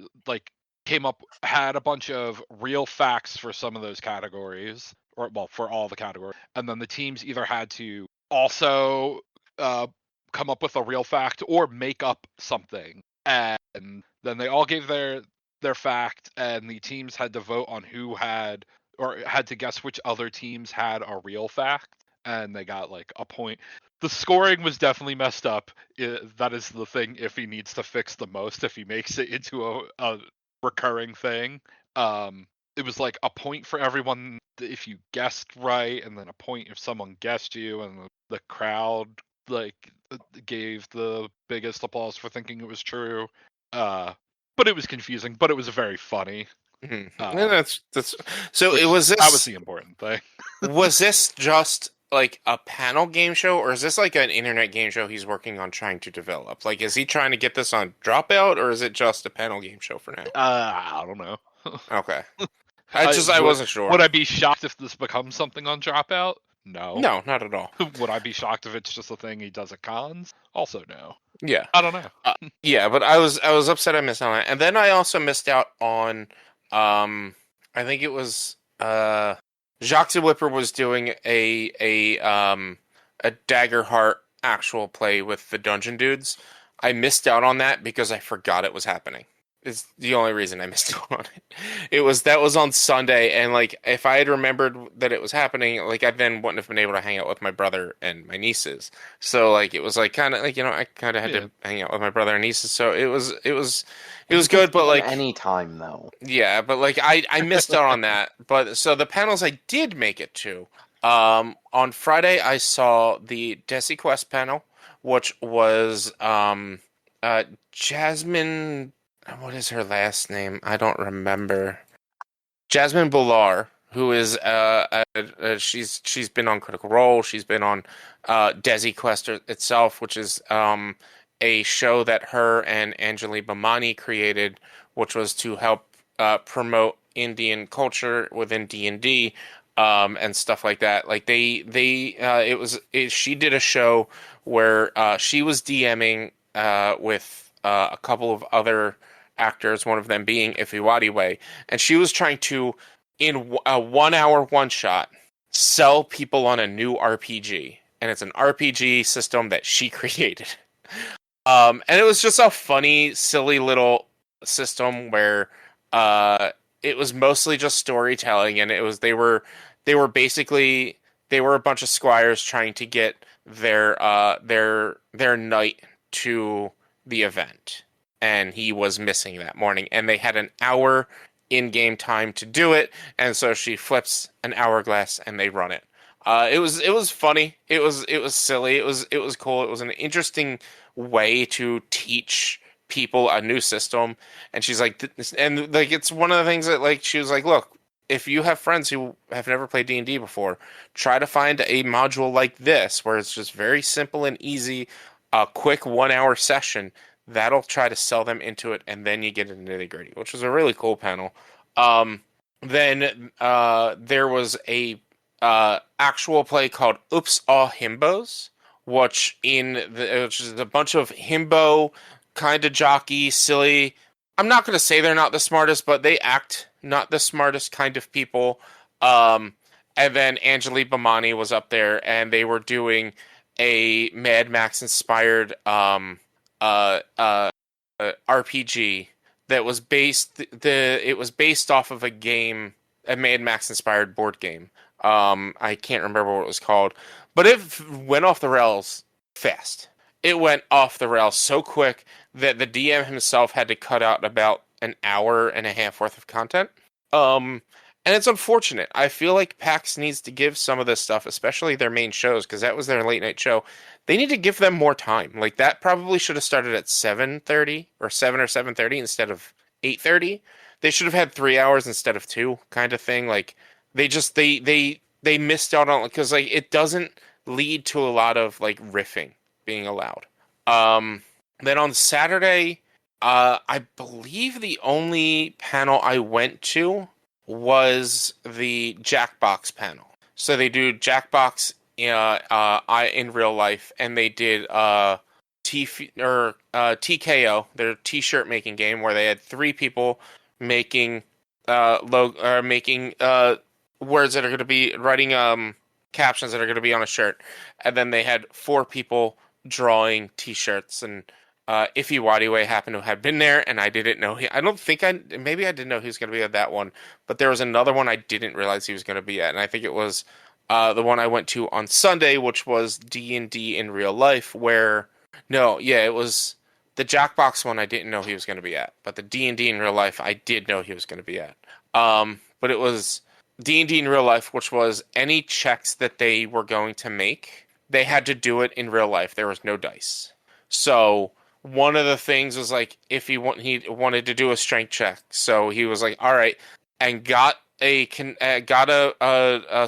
had a bunch of real facts for some of those categories, or well, for all the categories, and then the teams either had to also come up with a real fact or make up something, and then they all gave their fact, and the teams had to vote on who had to guess which other teams had a real fact, and they got like a point. The scoring was definitely messed up. That is the thing Iffy needs to fix the most if he makes it into a recurring thing. It was like a point for everyone if you guessed right, and then a point if someone guessed you, and the crowd like gave the biggest applause for thinking it was true. But it was confusing, but it was very funny. Mm-hmm. That's so. It was that was this. the important thing. Was this just like a panel game show, or is this like an internet game show he's working on trying to develop? Like, is he trying to get this on Dropout, or is it just a panel game show for now? I don't know. Okay. I wasn't sure. Would I be shocked if this becomes something on Dropout? No. No, not at all. Would I be shocked if it's just a thing he does at cons? Also no. Yeah. I don't know. Yeah, but I was upset I missed out on it. And then I also missed out on I think it was Jacques the Whipper was doing a Daggerheart actual play with the Dungeon Dudes. I missed out on that because I forgot it was happening. It's the only reason I missed out on it. That was on Sunday, and like if I had remembered that it was happening, like I then wouldn't have been able to hang out with my brother and my nieces. So like it was like kind of like I kind of had to hang out with my brother and nieces. So it was good, but like any time though. Yeah, but like I missed out on that. But so the panels I did make it to. On Friday I saw the Desi Quest panel, which was Jasmine. What is her last name? I don't remember. Jasmine Bolar, who is she's been on Critical Role. She's been on Desi Quest itself, which is a show that her and Anjali Bhamani created, which was to help promote Indian culture within D&D and stuff like that. Like she did a show where she was DMing with a couple of other actors, one of them being Ifiwadiwe, and she was trying to, in a 1 hour one shot, sell people on a new RPG, and it's an RPG system that she created. And it was just a funny, silly little system where it was mostly just storytelling, and they were a bunch of squires trying to get their knight to the event. And he was missing that morning, and they had an hour in-game time to do it, and so she flips an hourglass and they run it. It was funny. It was silly. It was cool. It was an interesting way to teach people a new system. And she's like, and like it's one of the things that like she was like, look, if you have friends who have never played D&D before, try to find a module like this where it's just very simple and easy, a quick 1 hour session. That'll try to sell them into it, and then you get into the nitty-gritty, which was a really cool panel. Then there was a actual play called Oops All Himbos, which is a bunch of himbo kind of jockey, silly. I'm not going to say they're not the smartest, but they act not the smartest kind of people. And then Anjali Bhamani was up there, and they were doing a Mad Max inspired RPG that was based off of a game, a Mad Max inspired board game. I can't remember what it was called, but it went off the rails fast. It went off the rails so quick that the DM himself had to cut out about an hour and a half worth of content. And it's unfortunate. I feel like PAX needs to give some of this stuff, especially their main shows, because that was their late night show. They need to give them more time. Like that probably should have started at 7:30 or 7:30 instead of 8:30. They should have had 3 hours instead of 2, kind of thing. Like they missed out on, because like it doesn't lead to a lot of like riffing being allowed. Then on Saturday, I believe the only panel I went to was the Jackbox panel. So they do Jackbox in real life, and they did TKO, their T-shirt making game, where they had 3 people making making words that are going to be writing captions that are going to be on a shirt, and then they had 4 people drawing T-shirts. And Iffy Wadiway happened to have been there, and I didn't know maybe I didn't know he was going to be at that one, but there was another one I didn't realize he was going to be at, and I think it was the one I went to on Sunday, which was D&D in real life, it was the Jackbox one I didn't know he was going to be at, but the D&D in real life I did know he was going to be at. But it was D&D in real life, which was any checks that they were going to make, they had to do it in real life. There was no dice. So one of the things was like, if he wanted to do a strength check, so he was like, all right, and got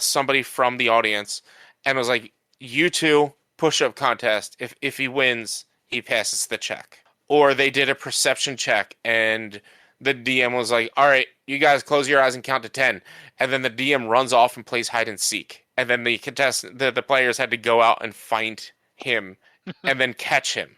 somebody from the audience and was like, you two push-up contest. If he wins, he passes the check. Or they did a perception check, and the DM was like, all right, you guys close your eyes and count to 10. And then the DM runs off and plays hide and seek. And then the players had to go out and find him and then catch him.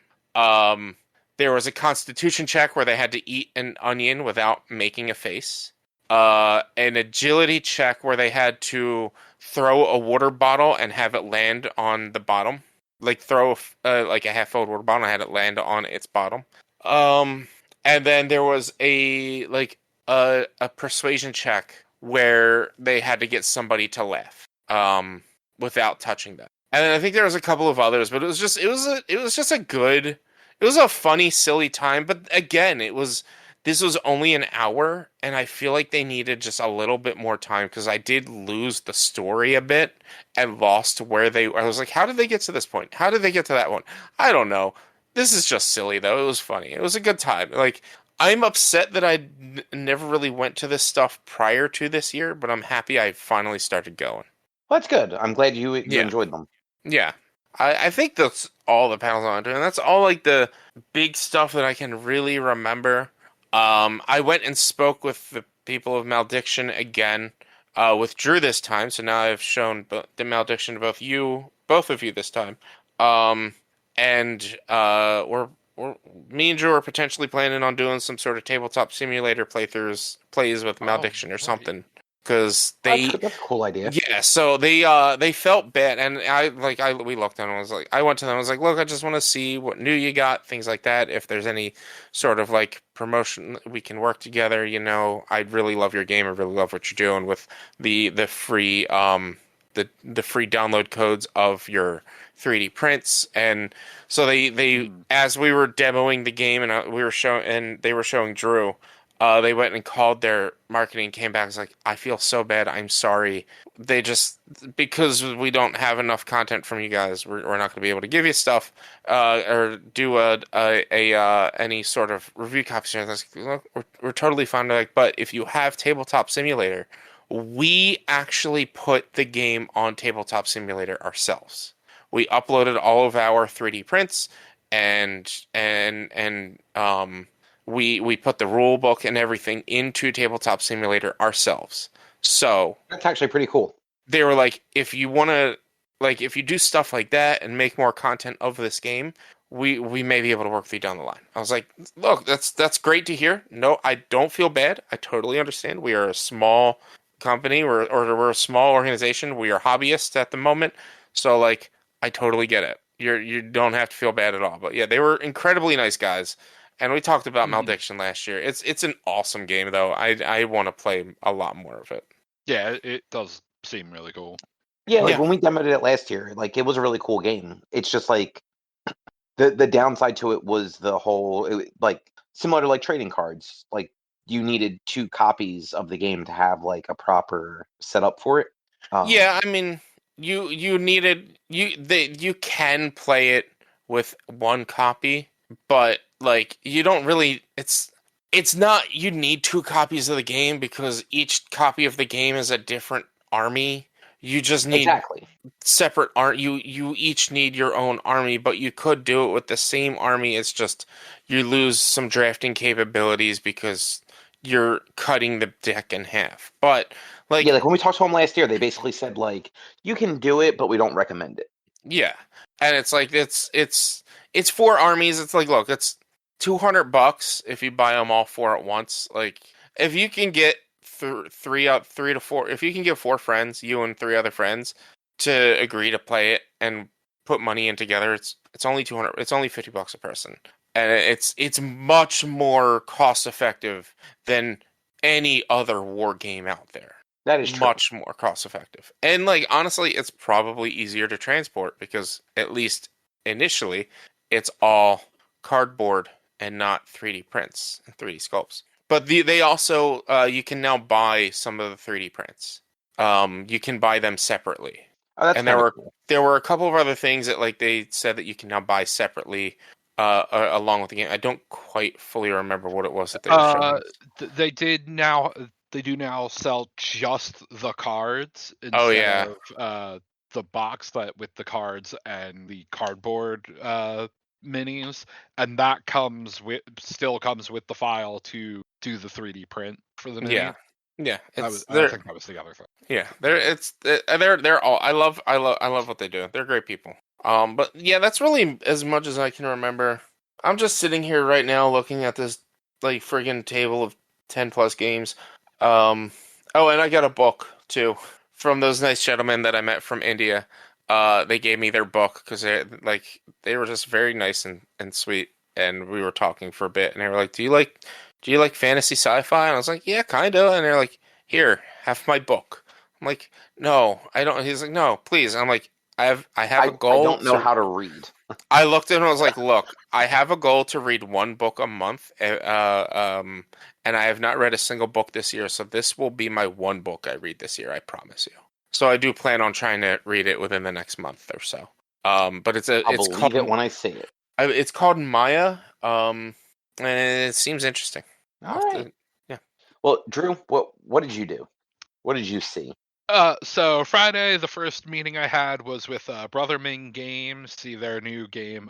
There was a constitution check where they had to eat an onion without making a face. An agility check where they had to throw a water bottle and have it land on the bottom. Like throw like a half-filled water bottle and had it land on its bottom. And then there was a persuasion check where they had to get somebody to laugh without touching them. And then I think there was a couple of others, but it was just a funny, silly time. But again, this was only an hour, and I feel like they needed just a little bit more time, because I did lose the story a bit and lost where I was like, how did they get to this point? How did they get to that one? I don't know. This is just silly, though. It was funny. It was a good time. Like, I'm upset that I never really went to this stuff prior to this year, but I'm happy I finally started going. Well, that's good. I'm glad you enjoyed them. Yeah. I think that's all the panels I went to, and that's all like the big stuff that I can really remember. I went and spoke with the people of Malediction again, with Droo this time, so now I've shown the Malediction to both of you this time. And me and Droo are potentially planning on doing some sort of tabletop simulator plays with Malediction or something. Because that's a cool idea. Yeah, so they felt bad, and we looked at them and was like, I went to them and was like, look, I just want to see what new you got, things like that. If there's any sort of like promotion we can work together, I really love your game. I really love what you're doing with the free the free download codes of your 3D prints. And so they as we were demoing the game and they were showing Droo. They went and called their marketing, came back, was like, I feel so bad, I'm sorry. They just, because we don't have enough content from you guys, we're not going to be able to give you stuff, or do any sort of review copies. Look, we're totally fine. But if you have Tabletop Simulator, we actually put the game on Tabletop Simulator ourselves. We uploaded all of our 3D prints and we put the rule book and everything into Tabletop Simulator ourselves. So that's actually pretty cool. They were like, if you want to, if you do stuff like that and make more content of this game, we may be able to work with you down the line. I was like, look, that's great to hear. No, I don't feel bad. I totally understand. We are a small company, we're a small organization. We are hobbyists at the moment. So I totally get it. You don't have to feel bad at all. But yeah, they were incredibly nice guys. And we talked about Malediction last year. It's an awesome game, though. I want to play a lot more of it. Yeah, it does seem really cool. Yeah, when we demoed it last year, it was a really cool game. It's just the downside to it was the whole, similar to trading cards. You needed 2 copies of the game to have a proper setup for it. Yeah, I mean, you can play it with 1 copy, but you don't really, it's not, you need 2 copies of the game because each copy of the game is a different army. You just need, exactly. separate you each need your own army, but you could do it with the same army. It's just you lose some drafting capabilities because you're cutting the deck in half. But Yeah, like like when we talked to them last year, they basically said like you can do it, but we don't recommend it. yeah, and it's like it's four armies. It's like look, it's $200 if you buy them all four at once. Like if you can get three to four, if you can get four friends, you and three other friends, to agree to play it and put money in together, it's only 200. It's only $50 a person, and it's much more cost effective than any other war game out there. That is true. Much more cost effective. And like honestly, it's probably easier to transport because at least initially it's all cardboard and not 3D prints and 3D sculpts. But they also you can now buy some of the 3D prints. You can buy them separately. Oh, that's And kind of cool. there were a couple of other things that like they said that you can now buy separately along with the game. I don't quite fully remember what it was that they were showing. They do now sell just the cards Oh instead yeah. of the box that with the cards and the cardboard minis, and that still comes with the file to do the 3D print for the mini. Yeah. Yeah, I think that was the other thing. yeah, they're all I love what they do. They're great people. But yeah, that's really as much as I can remember. I'm just sitting here right now looking at this like friggin' table of 10 plus games. Oh, and I got a book too from those nice gentlemen that I met from India. They gave me their book because they were just very nice and sweet, and we were talking for a bit, and they were like, do you like fantasy sci-fi?" And I was like, "Yeah, kinda." And they're like, "Here, have my book." I'm like, "No, I don't." He's like, "No, please." I'm like, I have a I goal don't know to. how to read. I looked at him and I was like, "Look, I have a goal to read one book a month, and I have not read a single book this year, so this will be my one book I read this year, I promise you." So I do plan on trying to read it within the next month or so. But I'll it's believe it called when I see it. it's called Maya. And it seems interesting. I'll All have right. to, yeah. Well, Drew, what did you do? What did you see? So Friday, the first meeting I had was with Brother Ming Games, see their new game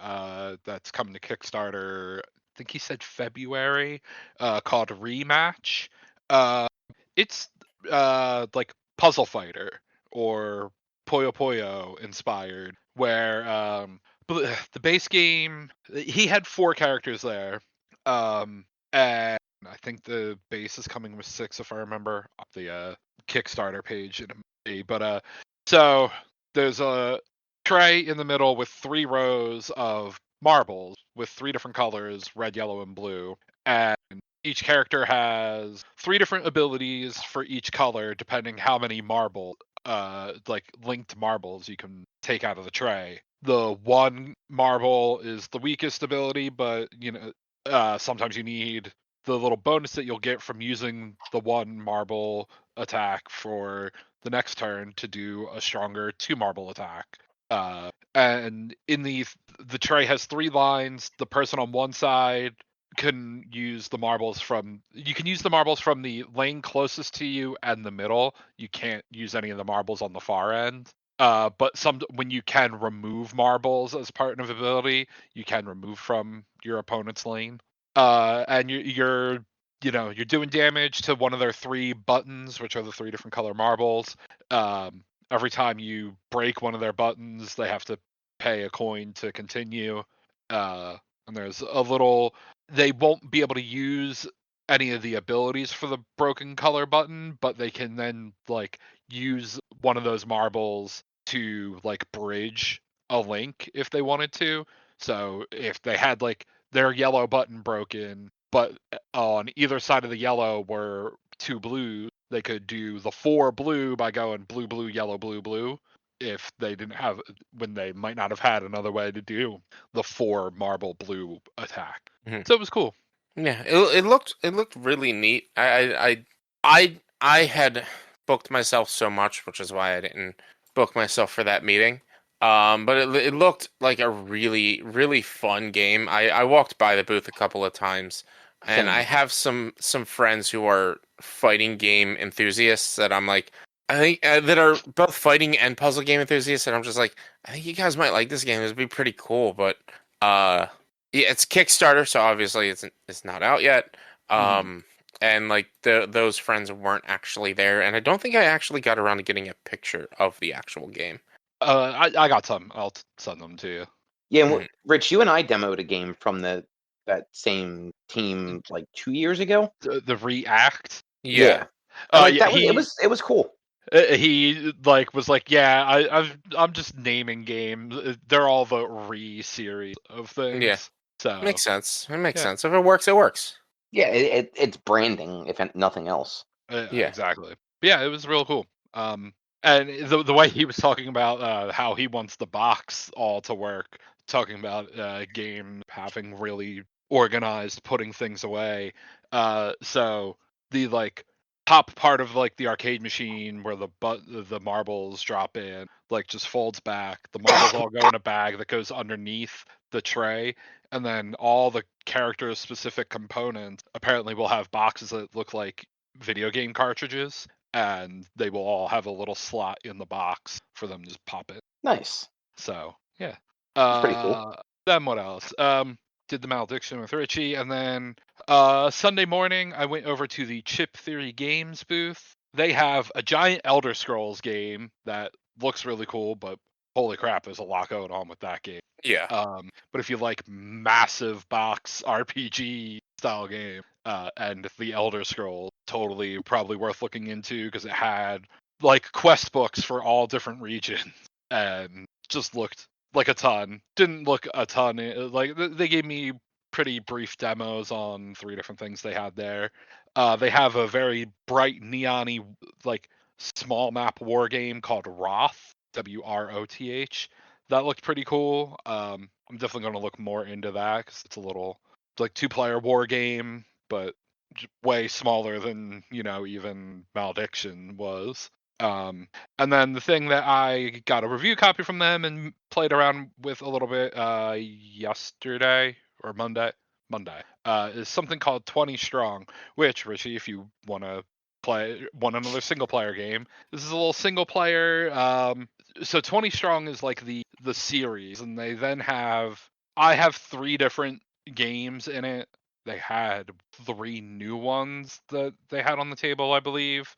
that's coming to Kickstarter. I think he said February, called Rematch. Uh, it's like Puzzle Fighter or Puyo Puyo inspired, where the base game he had 4 characters there, and I think the base is coming with 6 if I remember off the Kickstarter page. But so there's a tray in the middle with 3 rows of marbles with 3 different colors, red, yellow, and blue, and each character has 3 different abilities for each color, depending how many like linked marbles you can take out of the tray. The one marble is the weakest ability, but sometimes you need the little bonus that you'll get from using the one marble attack for the next turn to do a stronger 2 marble attack. And in the tray has 3 lines. The person on one side can use the marbles from the lane closest to you and the middle. You can't use any of the marbles on the far end. But when you can remove marbles as part of ability, you can remove from your opponent's lane. And you're doing damage to one of their 3 buttons, which are the 3 different color marbles. Every time you break one of their buttons, they have to pay a coin to continue. And there's a little. They won't be able to use any of the abilities for the broken color button, but they can then like use one of those marbles to like bridge a link if they wanted to. So if they had like their yellow button broken, but on either side of the yellow were 2 blues, they could do the 4 blue by going blue, blue, yellow, blue, blue. If they didn't have, when they might not have had another way to do the 4 marble blue attack. Mhm. So it was cool. Yeah, it looked really neat. I had booked myself so much, which is why I didn't book myself for that meeting. But it looked like a really really fun game. I walked by the booth a couple of times, and I Same. have some friends who are fighting game enthusiasts that I'm like, I think that are both fighting and puzzle game enthusiasts, and I'm just like, I think you guys might like this game. It'd be pretty cool, but yeah, it's Kickstarter, so obviously it's not out yet. Mhm. Um, and like those friends weren't actually there, and I don't think I actually got around to getting a picture of the actual game. I got some. I'll send them to you. Yeah, and Mhm. Rich, you and I demoed a game from that same team like 2 years ago. The React. Yeah, Yeah, and like Yeah, that was it was cool. he like was like, yeah, I'm just naming games. They're all the series of yeah, things. So makes sense. It makes yeah, sense. If it works, it works. Yeah, it's branding if nothing else. Yeah, exactly. But yeah, it was real cool. And the way he was talking about how he wants the box all to work, talking about game having really organized putting things away. So the like top part of like the arcade machine where the marbles drop in like just folds back. The marbles all go in a bag that goes underneath the tray, and then all the character specific components apparently will have boxes that look like video game cartridges, and they will all have a little slot in the box for them to just pop in. Nice. So yeah. It's pretty cool. Then what else? Did the malediction with Richie, and then Sunday morning I went over to the Chip Theory Games booth. They have a giant Elder Scrolls game that looks really cool, but holy crap, there's a lot going on with that game. yeah. But if you like massive box RPG style game, and the Elder Scrolls, totally probably worth looking into because it had like quest books for all different regions and just looked like a ton. Didn't look a ton. Like they gave me pretty brief demos on 3 different things they had there. They have a very bright neon-y like small map war game called Wroth, Wroth. That looked pretty cool. I'm definitely going to look more into that because it's a little like 2-player war game, but way smaller than even Malediction was. And then the thing that I got a review copy from them and played around with a little bit yesterday or Monday, is something called 20 Strong, which, Richie, if you want to want another single player game, this is a little single player. So 20 Strong is like the series, and they then I have 3 different games in it. They had 3 new ones that they had on the table, I believe.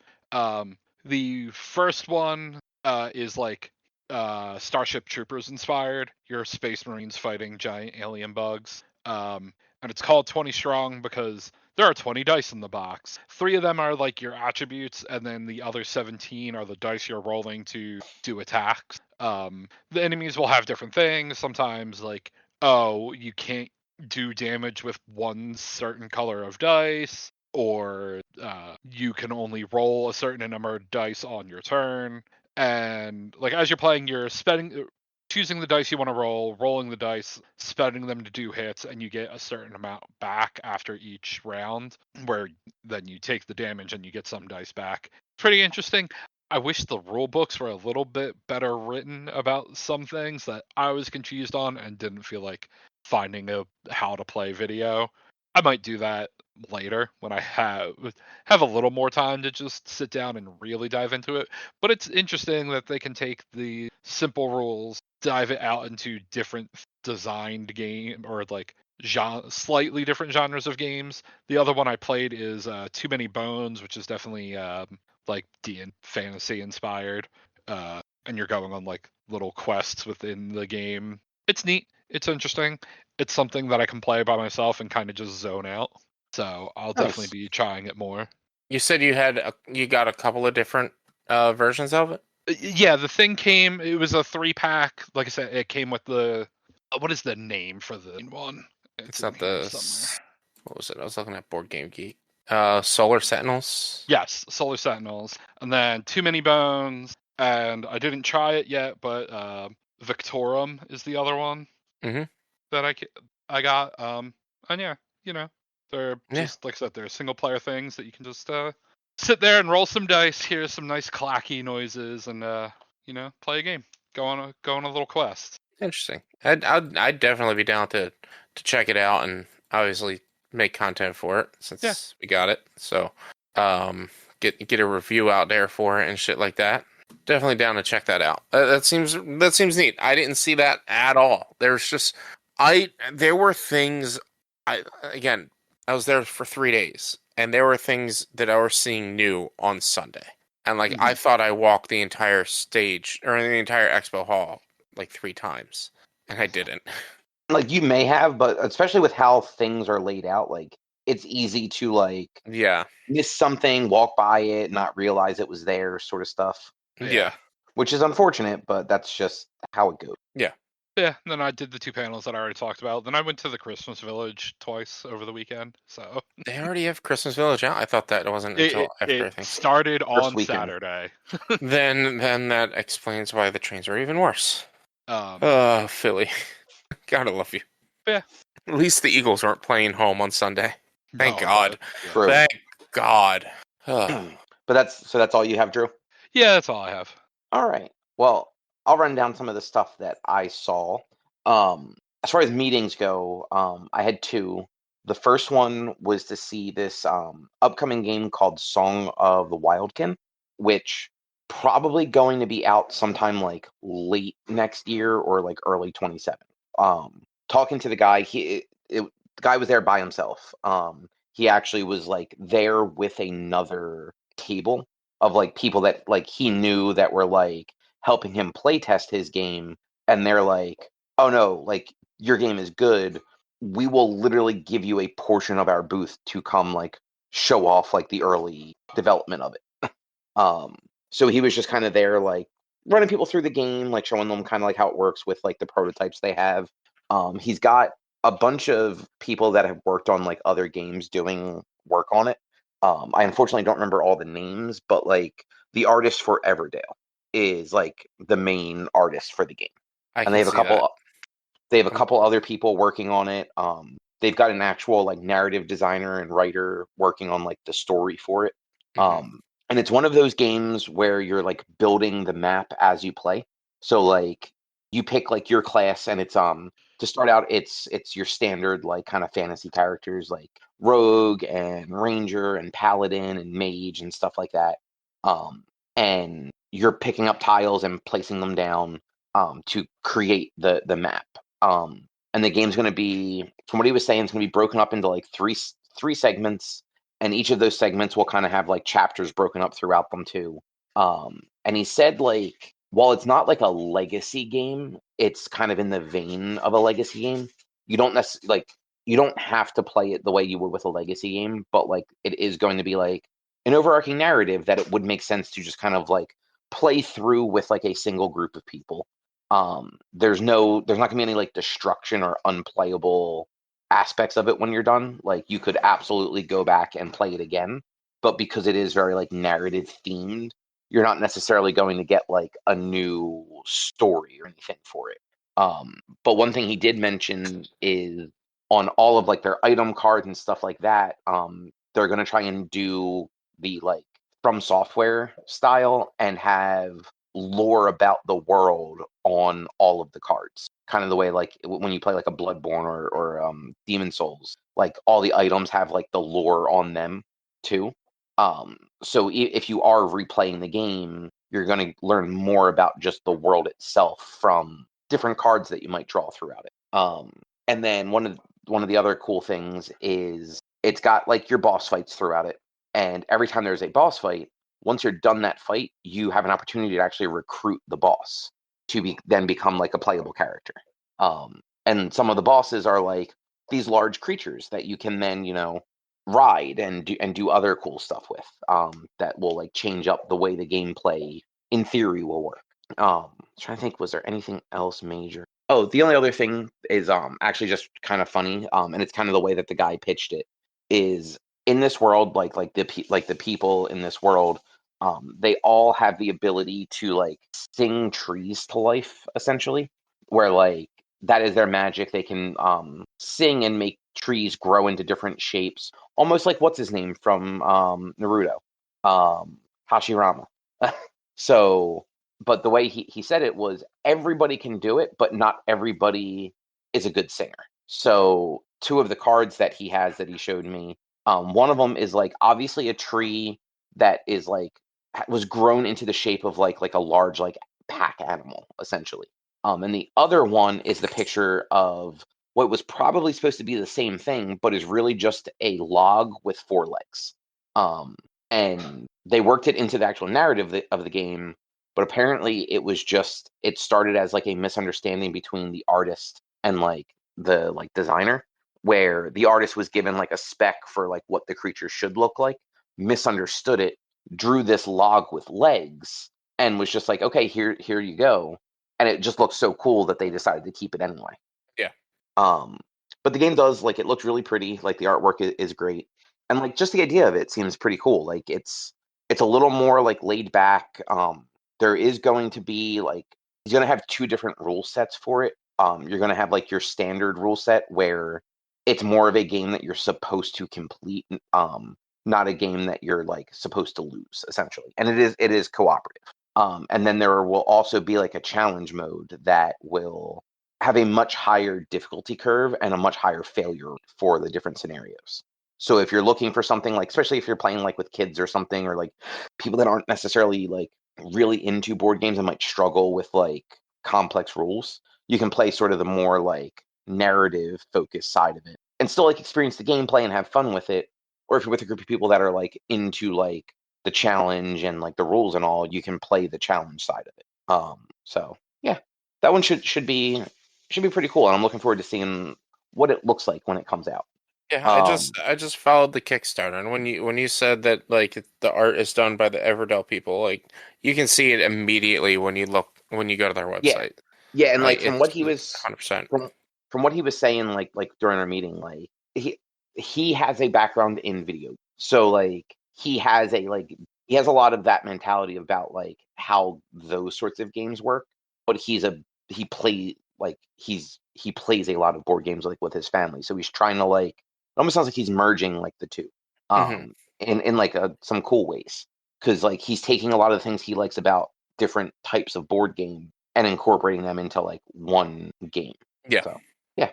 The first one is like Starship Troopers inspired. You're space marines fighting giant alien bugs. And it's called 20 Strong because there are 20 dice in the box. 3 of them are like your attributes, and then the other 17 are the dice you're rolling to do attacks. The enemies will have different things. Sometimes, like, oh, you can't do damage with one certain color of dice, or you can only roll a certain number of dice on your turn. And like as you're playing, you're choosing the dice you want to roll, rolling the dice, spending them to do hits, and you get a certain amount back after each round, where then you take the damage and you get some dice back. Pretty interesting. I wish the rule books were a little bit better written about some things that I was confused on and didn't feel like finding a how to play video. I might do that later when I have a little more time to just sit down and really dive into it. But it's interesting that they can take the simple rules, dive it out into different designed game or like slightly different genres of games. The other one I played is Too Many Bones, which is definitely like D and fantasy inspired. And you're going on like little quests within the game. It's neat. It's interesting. It's something that I can play by myself and kind of just zone out. So I'll definitely Nice. be trying it more. You said you got a couple of different versions of it. Yeah, the thing came. It was a 3-pack. Like I said, it came with the. What is the name for the one? It's in not here the somewhere. what was it? I was looking at Board Game Geek. Solar Sentinels. Yes, Solar Sentinels, and then Too Many Bones, and I didn't try it yet, but Victorum is the other one Mm-hmm. that I got. And yeah, they're Yeah. just like I said, they're single player things that you can just sit there and roll some dice, hear some nice clacky noises, and play a game. Go on a little quest. Interesting. I'd definitely be down to check it out and obviously make content for it Yeah. since we got it. So, um, get a review out there for it and shit like that. Definitely down to check that out. That seems neat. I didn't see that at all. There were things. I was there for 3 days, and there were things that I was seeing new on Sunday, and like I thought I walked the entire stage or the entire expo hall like 3 times, and I didn't. Like you may have, but especially with how things are laid out, like it's easy to like Yeah, miss something, walk by it, not realize it was there, sort of stuff. yeah. Which is unfortunate, but that's just how it goes. Yeah, and then I did the 2 panels that I already talked about. Then I went to the Christmas Village twice over the weekend. So They already have Christmas Village out. I thought that wasn't until after it Thanksgiving. started on weekend. Saturday. Then that explains why the trains are even worse. Philly. Gotta love you. Yeah. At least the Eagles aren't playing home on Sunday. Thank God. True. Thank God. But that's all you have, Drew? Yeah, that's all I have. All right. Well, I'll run down some of the stuff that I saw. As far as meetings go, I had 2. The first one was to see this upcoming game called Song of the Wildkin, which probably going to be out sometime like late next year or like early 27. Talking to the guy, the guy was there by himself. He actually was like there with another table of like people that like he knew that were like helping him play test his game, and they're like, "Oh no, like your game is good. We will literally give you a portion of our booth to come like show off like the early development of it." So he was just kind of there like running people through the game, like showing them kind of like how it works with like the prototypes they have. He's got a bunch of people that have worked on like other games doing work on it. I unfortunately don't remember all the names, but like the artist for Everdale is like the main artist for the game, and they have a couple. They have a couple other people working on it. They've got an actual like narrative designer and writer working on like the story for it. And it's one of those games where you're like building the map as you play. So like you pick like your class, and it's to start out it's your standard like kind of fantasy characters like rogue and ranger and paladin and mage and stuff like that. And you're picking up tiles and placing them down to create the map. And the game's going to be, from what he was saying, it's going to be broken up into like three segments, and each of those segments will kind of have like chapters broken up throughout them too. And he said like while it's not like a legacy game, it's kind of in the vein of a legacy game. You don't necessarily like you don't have to play it the way you would with a legacy game, but like it is going to be like an overarching narrative that it would make sense to just kind of like play through with like a single group of people. There's not gonna be any like destruction or unplayable aspects of it when you're done. Like you could absolutely go back and play it again, but because it is very like narrative themed, you're not necessarily going to get like a new story or anything for it. But one thing he did mention is on all of like their item cards and stuff like that, they're gonna try and do the like from software style and have lore about the world on all of the cards, kind of the way like when you play like a Bloodborne or Demon Souls, like all the items have like the lore on them too. So if you are replaying the game, you're going to learn more about just the world itself from different cards that you might draw throughout it. And then one of the other cool things is it's got like your boss fights throughout it, and every time there's a boss fight, once you're done that fight, you have an opportunity to actually recruit the boss to then become like a playable character. And some of the bosses are like these large creatures that you can then, ride and do other cool stuff with. That will like change up the way the gameplay in theory will work. Trying to think, was there anything else major? Oh, the only other thing is actually just kind of funny. And it's kind of the way that the guy pitched it is in this world, like the people in this world, they all have the ability to like sing trees to life, essentially, where like that is their magic. They can sing and make trees grow into different shapes, almost like what's his name from Naruto, Hashirama. So, but the way he said it was everybody can do it, but not everybody is a good singer. So, 2 of the cards that he has that he showed me, one of them is like obviously a tree that is like was grown into the shape of like a large like pack animal essentially. And the other one is the picture of what was probably supposed to be the same thing, but is really just a log with four legs. Um, and they worked it into the actual narrative of the game, but apparently it started as like a misunderstanding between the artist and like the like designer, where the artist was given like a spec for like what the creature should look like, misunderstood it, drew this log with legs, and was just like, okay, here you go. And it just looks so cool that they decided to keep it anyway. Yeah. Um, but the game does like it looks really pretty. Like the artwork is great, and like just the idea of it seems pretty cool. Like it's a little more like laid back. There is going to be like he's going to have two different rule sets for it. You're going to have like your standard rule set where it's more of a game that you're supposed to complete. Not a game that you're like supposed to lose essentially, and it is cooperative. And then there will also be like a challenge mode that will have a much higher difficulty curve and a much higher failure for the different scenarios. So if you're looking for something like, especially if you're playing like with kids or something, or like people that aren't necessarily like really into board games and might struggle with like complex rules, you can play sort of the more like narrative focused side of it and still like experience the gameplay and have fun with it. Or if you're with a group of people that are like into like the challenge and like the rules and all, you can play the challenge side of it. So yeah, that one should be pretty cool, and I'm looking forward to seeing what it looks like when it comes out. Yeah, Um, I just followed the Kickstarter, and when you said that like the art is done by the Everdell people, like you can see it immediately when you go to their yeah, website. yeah, and Like like it's 100%. from what he was saying, like during our meeting, like he has a background in video, so like he has a lot of that mentality about like how those sorts of games work, but he play like he plays a lot of board games like with his family, so he's trying to like it almost sounds like he's merging like the two, Hmm. in like some cool ways, because like he's taking a lot of the things he likes about different types of board game and incorporating them into like one game. Yeah. So yeah.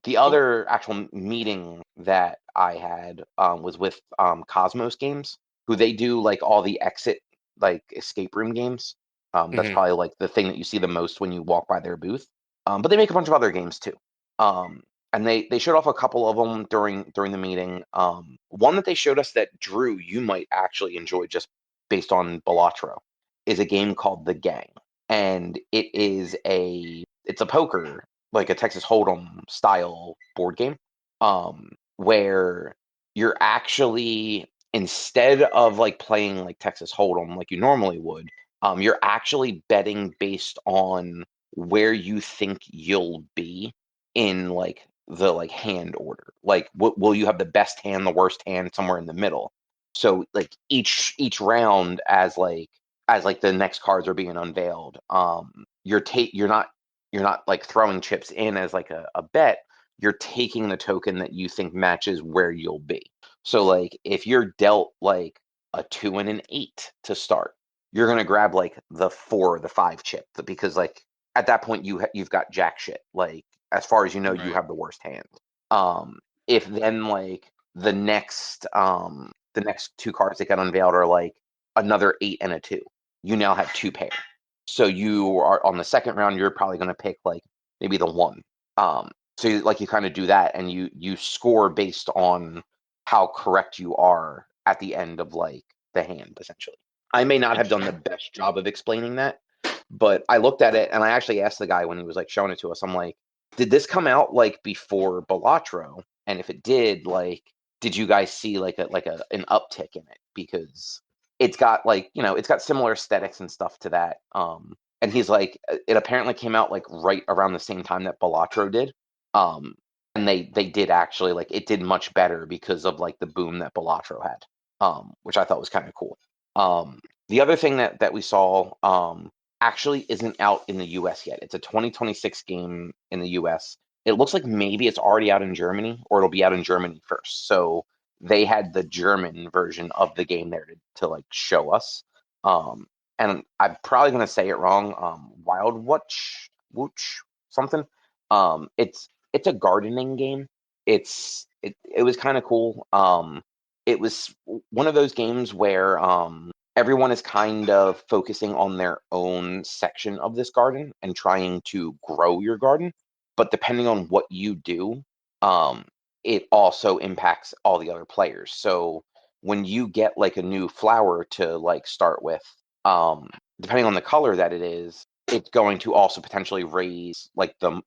The other actual meeting that I had was with Kosmos Games, who they do like all the exit like escape room games. That's Hmm. probably like the thing that you see the most when you walk by their booth. But they make a bunch of other games too. Um, and they showed off a couple of them during the meeting. One that they showed us that Drew, you might actually enjoy just based on Balatro, is a game called The Gang, and it's a poker, like a Texas Hold'em style board game, where you're actually, instead of like playing like Texas Hold'em like you normally would, you're actually betting based on where you think you'll be in like the like hand order. Like, will you have the best hand, the worst hand, somewhere in the middle? So like each round, as like the next cards are being unveiled, you're not like throwing chips in as like a bet. You're taking the token that you think matches where you'll be. So like if you're dealt like a 2 and an 8 to start, you're gonna grab like the 4 or the 5 chip, because like at that point you've got jack shit. Like as far as you know, you Right. have the worst hand. If then like the next two cards that got unveiled are like another 8 and a 2, you now have two pair. So you are on the second round, you're probably going to pick like maybe the 1. So you kind of do that, and you score based on how correct you are at the end of like the hand, essentially. I may not have done the best job of explaining that, but I looked at it and I actually asked the guy when he was like showing it to us. I'm like, did this come out like before Balatro? And if it did, like, did you guys see like an uptick in it? Because it's got like, it's got similar aesthetics and stuff to that. And he's like, it apparently came out like right around the same time that Balatro did. Um, and they did actually, like, it did much better because of like the boom that Balatro had. Which I thought was kind of cool. The other thing that we saw actually isn't out in the US yet. It's a 2026 game in the US. It looks like maybe it's already out in Germany, or it'll be out in Germany first. So they had the German version of the game there to like show us. Um, and I'm probably gonna say it wrong. Wildwuchs, something. It's a gardening game. It was kind of cool. it was one of those games where everyone is kind of focusing on their own section of this garden and trying to grow your garden. But depending on what you do, it also impacts all the other players. So when you get like a new flower to like start with, depending on the color that it is, it's going to also potentially raise like the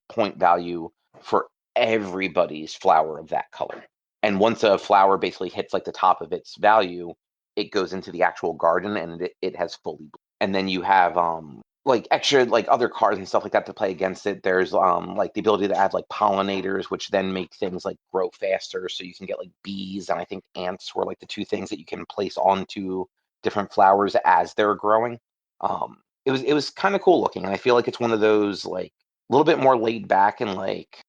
point value for everybody's flower of that color. And once a flower basically hits like the top of its value, it goes into the actual garden and it has fully bloomed. And then you have like extra like other cards and stuff like that to play against it. There's like the ability to add like pollinators, which then make things like grow faster. So you can get like bees and I think ants were like the two things that you can place onto different flowers as they're growing. It was kind of cool looking, and I feel like it's one of those like a little bit more laid back and like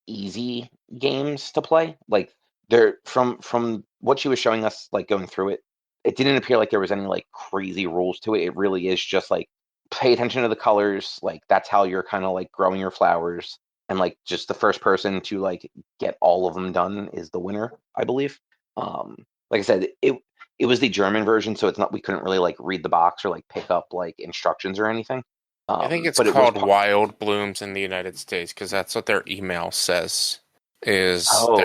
easy games to play. Like there from what she was showing us, like going through it, it didn't appear like there was any like crazy rules to it. It really is just like pay attention to the colors. Like that's how you're kind of like growing your flowers, and like just the first person to like get all of them done is the winner, I believe. Like I said, it was the German version, so it's not we couldn't really like read the box or like pick up like instructions or anything. I think it's But it was called Wild Blooms in the United States because that's what their email says. Is oh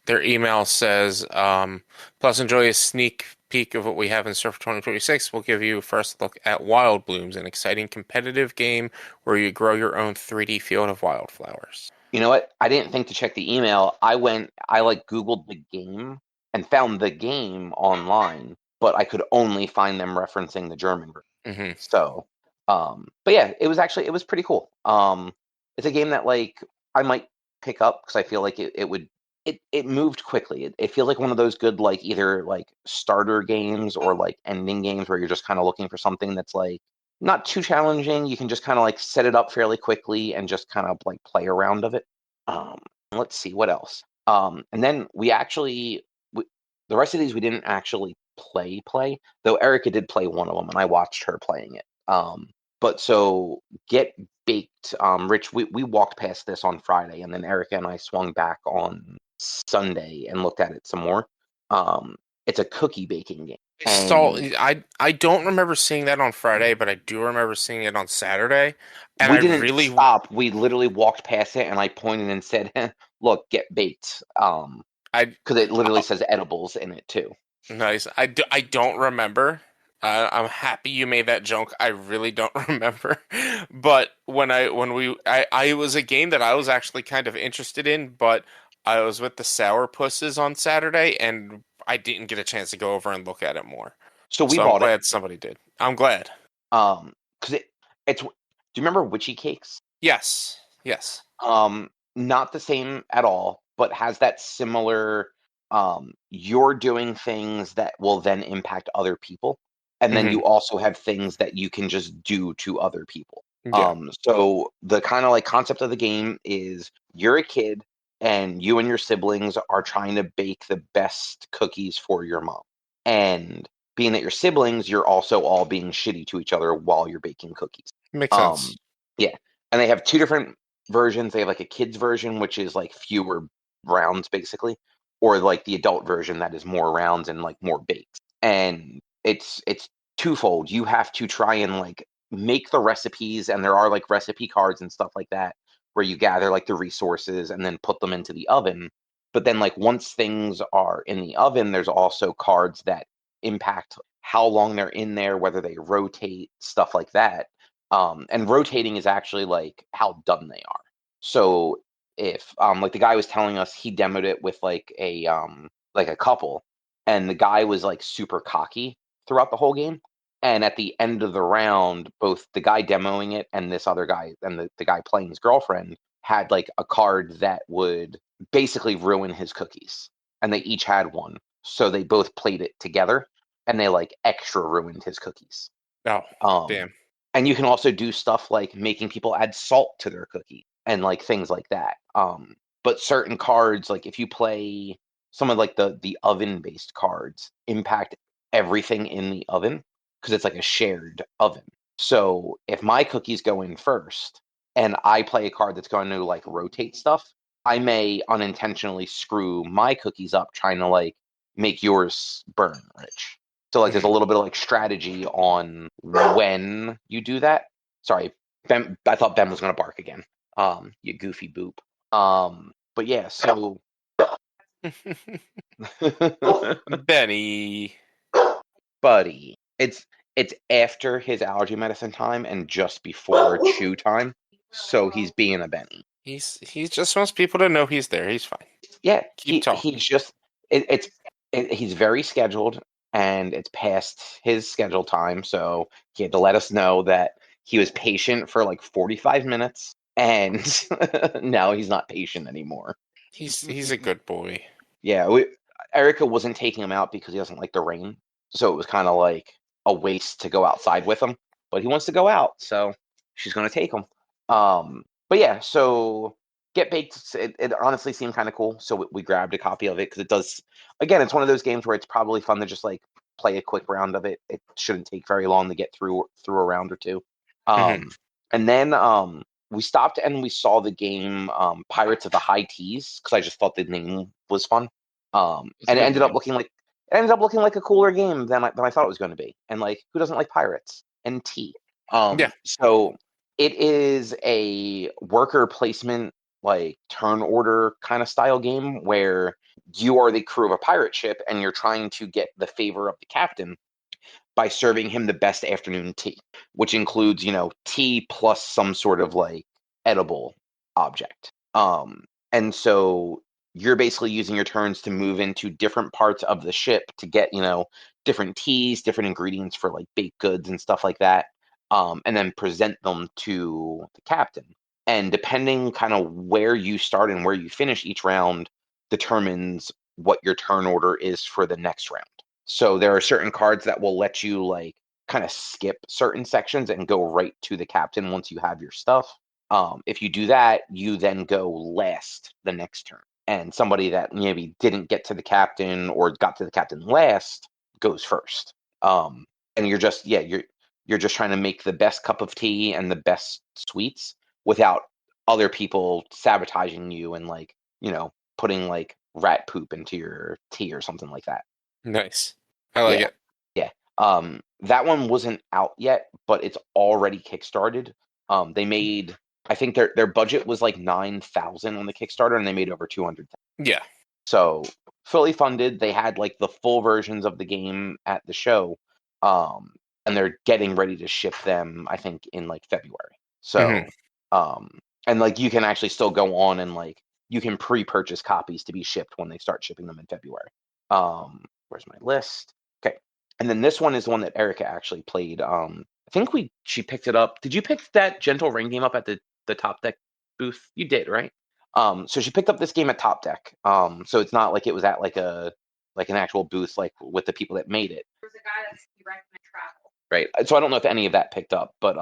their email says, plus enjoy a sneak peek of what we have in store for 2026. We'll give you a first look at Wild Blooms, an exciting competitive game where you grow your own 3D field of wildflowers. you know what? I didn't think to check the email. I like Googled the game and found the game online, but I could only find them referencing the German version. Hmm. So, but yeah, it was pretty cool. It's a game that like I might pick up because I feel like it moved quickly. It feels like one of those good like either like starter games or like ending games where you're just kind of looking for something that's like not too challenging. You can just kind of like set it up fairly quickly and just kind of like play around of it. Um, let's see what else. And then the rest of these we didn't actually play, though Erica did play one of them and I watched her playing it. But so Get Baked, Rich, we walked past this on Friday and then Erica and I swung back on Sunday and looked at it some more. It's a cookie baking game. And I don't remember seeing that on Friday, but I do remember seeing it on Saturday. And we I didn't really, stop. We literally walked past it and I pointed and said, look, get baked. I Because it literally says edibles in it too. Nice. I don't remember. I'm happy you made that joke. I really don't remember. But I was a game that I was actually kind of interested in, but I was with the Sourpusses on Saturday and I didn't get a chance to go over and look at it more. So we So I'm bought it. glad somebody did. I'm glad. Because it's. Do you remember Witchy Cakes? Yes. Yes. Not the same at all, but has that similar. You're doing things that will then impact other people, and then Hmm. you also have things that you can just do to other people. Yeah. So the kind of like concept of the game is you're a kid and you and your siblings are trying to bake the best cookies for your mom. And being that you're siblings, you're also all being shitty to each other while you're baking cookies. Makes sense. Yeah. And they have two different versions. They have like a kid's version, which is like fewer rounds basically, or like the adult version that is more rounds and like more bakes. And it's twofold. You have to try and like make the recipes, and there are like recipe cards and stuff like that where you gather like the resources and then put them into the oven. But then like once things are in the oven, there's also cards that impact how long they're in there, whether they rotate, stuff like that. And rotating is actually like how done they are. So if like the guy was telling us he demoed it with like a couple, and the guy was like super cocky throughout the whole game. And at the end of the round, both the guy demoing it and this other guy and the guy playing his girlfriend had like a card that would basically ruin his cookies. And they each had one. So they both played it together and they like extra ruined his cookies. Oh, Um, damn. and you can also do stuff like making people add salt to their cookie and like things like that. But certain cards, like if you play some of like the oven based cards, impact everything in the oven because it's like a shared oven. So if my cookies go in first and I play a card that's going to like rotate stuff, I may unintentionally screw my cookies up trying to like make yours burn, Rich. So like there's a little bit of like strategy on when you do that. Sorry, Ben, I thought Ben was gonna bark again. You goofy boop. But yeah, so Benny. buddy, it's after his allergy medicine time and just before chew time, so he's being a Benny. He just wants people to know he's there. He's fine. Yeah, Keep talking. he's just he's very scheduled and it's past his schedule time, so he had to let us know that he was patient for like 45 minutes and now he's not patient anymore. He's a good boy. Yeah, Erica wasn't taking him out because he doesn't like the rain, so it was kind of like a waste to go outside with him. But he wants to go out, so she's going to take him. But yeah, so Get Baked. It honestly seemed kind of cool, so we grabbed a copy of it because it does. Again, it's one of those games where it's probably fun to just like play a quick round of it. It shouldn't take very long to get through a round or two. And then we stopped and we saw the game Pirates of the High Teas because I just thought the name was fun. And it ended up looking like a cooler game than I thought it was going to be. And like, who doesn't like pirates and tea? Yeah. So it is a worker placement, like turn order kind of style game where you are the crew of a pirate ship and you're trying to get the favor of the captain by serving him the best afternoon tea, which includes, tea plus some sort of like edible object. And so you're basically using your turns to move into different parts of the ship to get, different teas, different ingredients for like baked goods and stuff like that. And then present them to the captain. And depending kind of where you start and where you finish each round determines what your turn order is for the next round. So there are certain cards that will let you like kind of skip certain sections and go right to the captain once you have your stuff. If you do that, you then go last the next turn. And somebody that maybe didn't get to the captain or got to the captain last goes first. And you're just you're just trying to make the best cup of tea and the best sweets without other people sabotaging you and like, putting like rat poop into your tea or something like that. Nice. I like it. Yeah. That one wasn't out yet, but it's already kickstarted. They made, I think their budget was like 9,000 on the Kickstarter, and they made over 200,000. Yeah. So fully funded. They had like the full versions of the game at the show, and they're getting ready to ship them, I think, in like February. So, and like you can actually still go on and like you can pre-purchase copies to be shipped when they start shipping them in February. Where's my list? Okay, and then this one is the one that Erica actually played. I think she picked it up. Did you pick that Gentle Rain game up at the Top Deck booth? You did, right? So she picked up this game at Top Deck. So it's not like it was at like an actual booth like with the people that made it. There's a guy that's recommend travel. Right. So I don't know if any of that picked up, but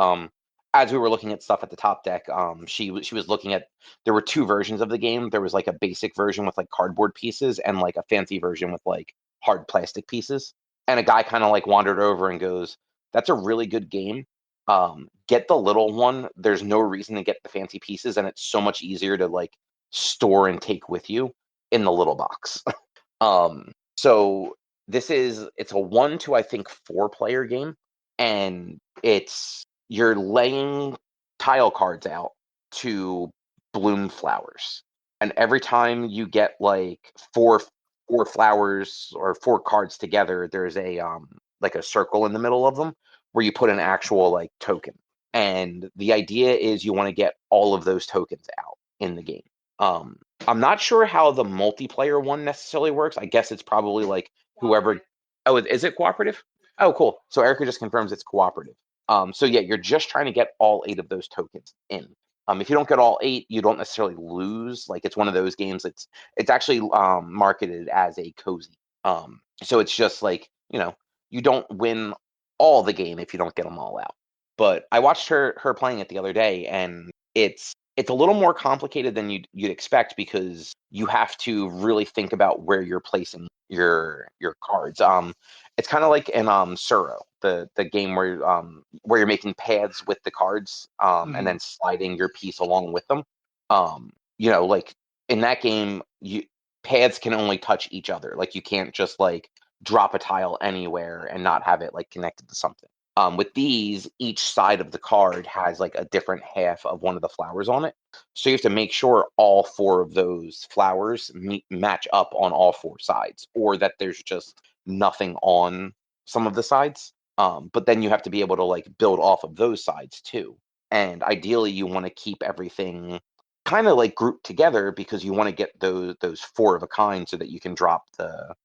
as we were looking at stuff at the Top Deck, she was looking at, there were two versions of the game. There was like a basic version with like cardboard pieces and like a fancy version with like hard plastic pieces. And a guy kind of like wandered over and goes, "That's a really good game. Get the little one. There's no reason to get the fancy pieces, and it's so much easier to like store and take with you in the little box." So it's a 1 to I think 4 player game, and you're laying tile cards out to bloom flowers, and every time you get like four flowers or 4 cards together, there's a like a circle in the middle of them where you put an actual like token, and the idea is you want to get all of those tokens out in the game. I'm not sure how the multiplayer one necessarily works. I guess it's probably like whoever. Oh, is it cooperative? Oh, cool. So Erica just confirms it's cooperative. So yeah, you're just trying to get all 8 of those tokens in. If you don't get all 8, you don't necessarily lose. Like it's one of those games. It's actually marketed as a cozy. So it's just like, you don't win all the game if you don't get them all out. But I watched her playing it the other day, and it's a little more complicated than you'd expect because you have to really think about where you're placing your cards. It's kind of like in Suro, the game where you're making paths with the cards, and then sliding your piece along with them. Like in that game, paths can only touch each other. Like you can't just like drop a tile anywhere and not have it like connected to something. With these, each side of the card has like a different half of one of the flowers on it. So you have to make sure all 4 of those flowers match up on all 4 sides, or that there's just nothing on some of the sides. But then you have to be able to like build off of those sides too. And ideally, you want to keep everything kind of like grouped together because you want to get those 4 of a kind so that you can drop the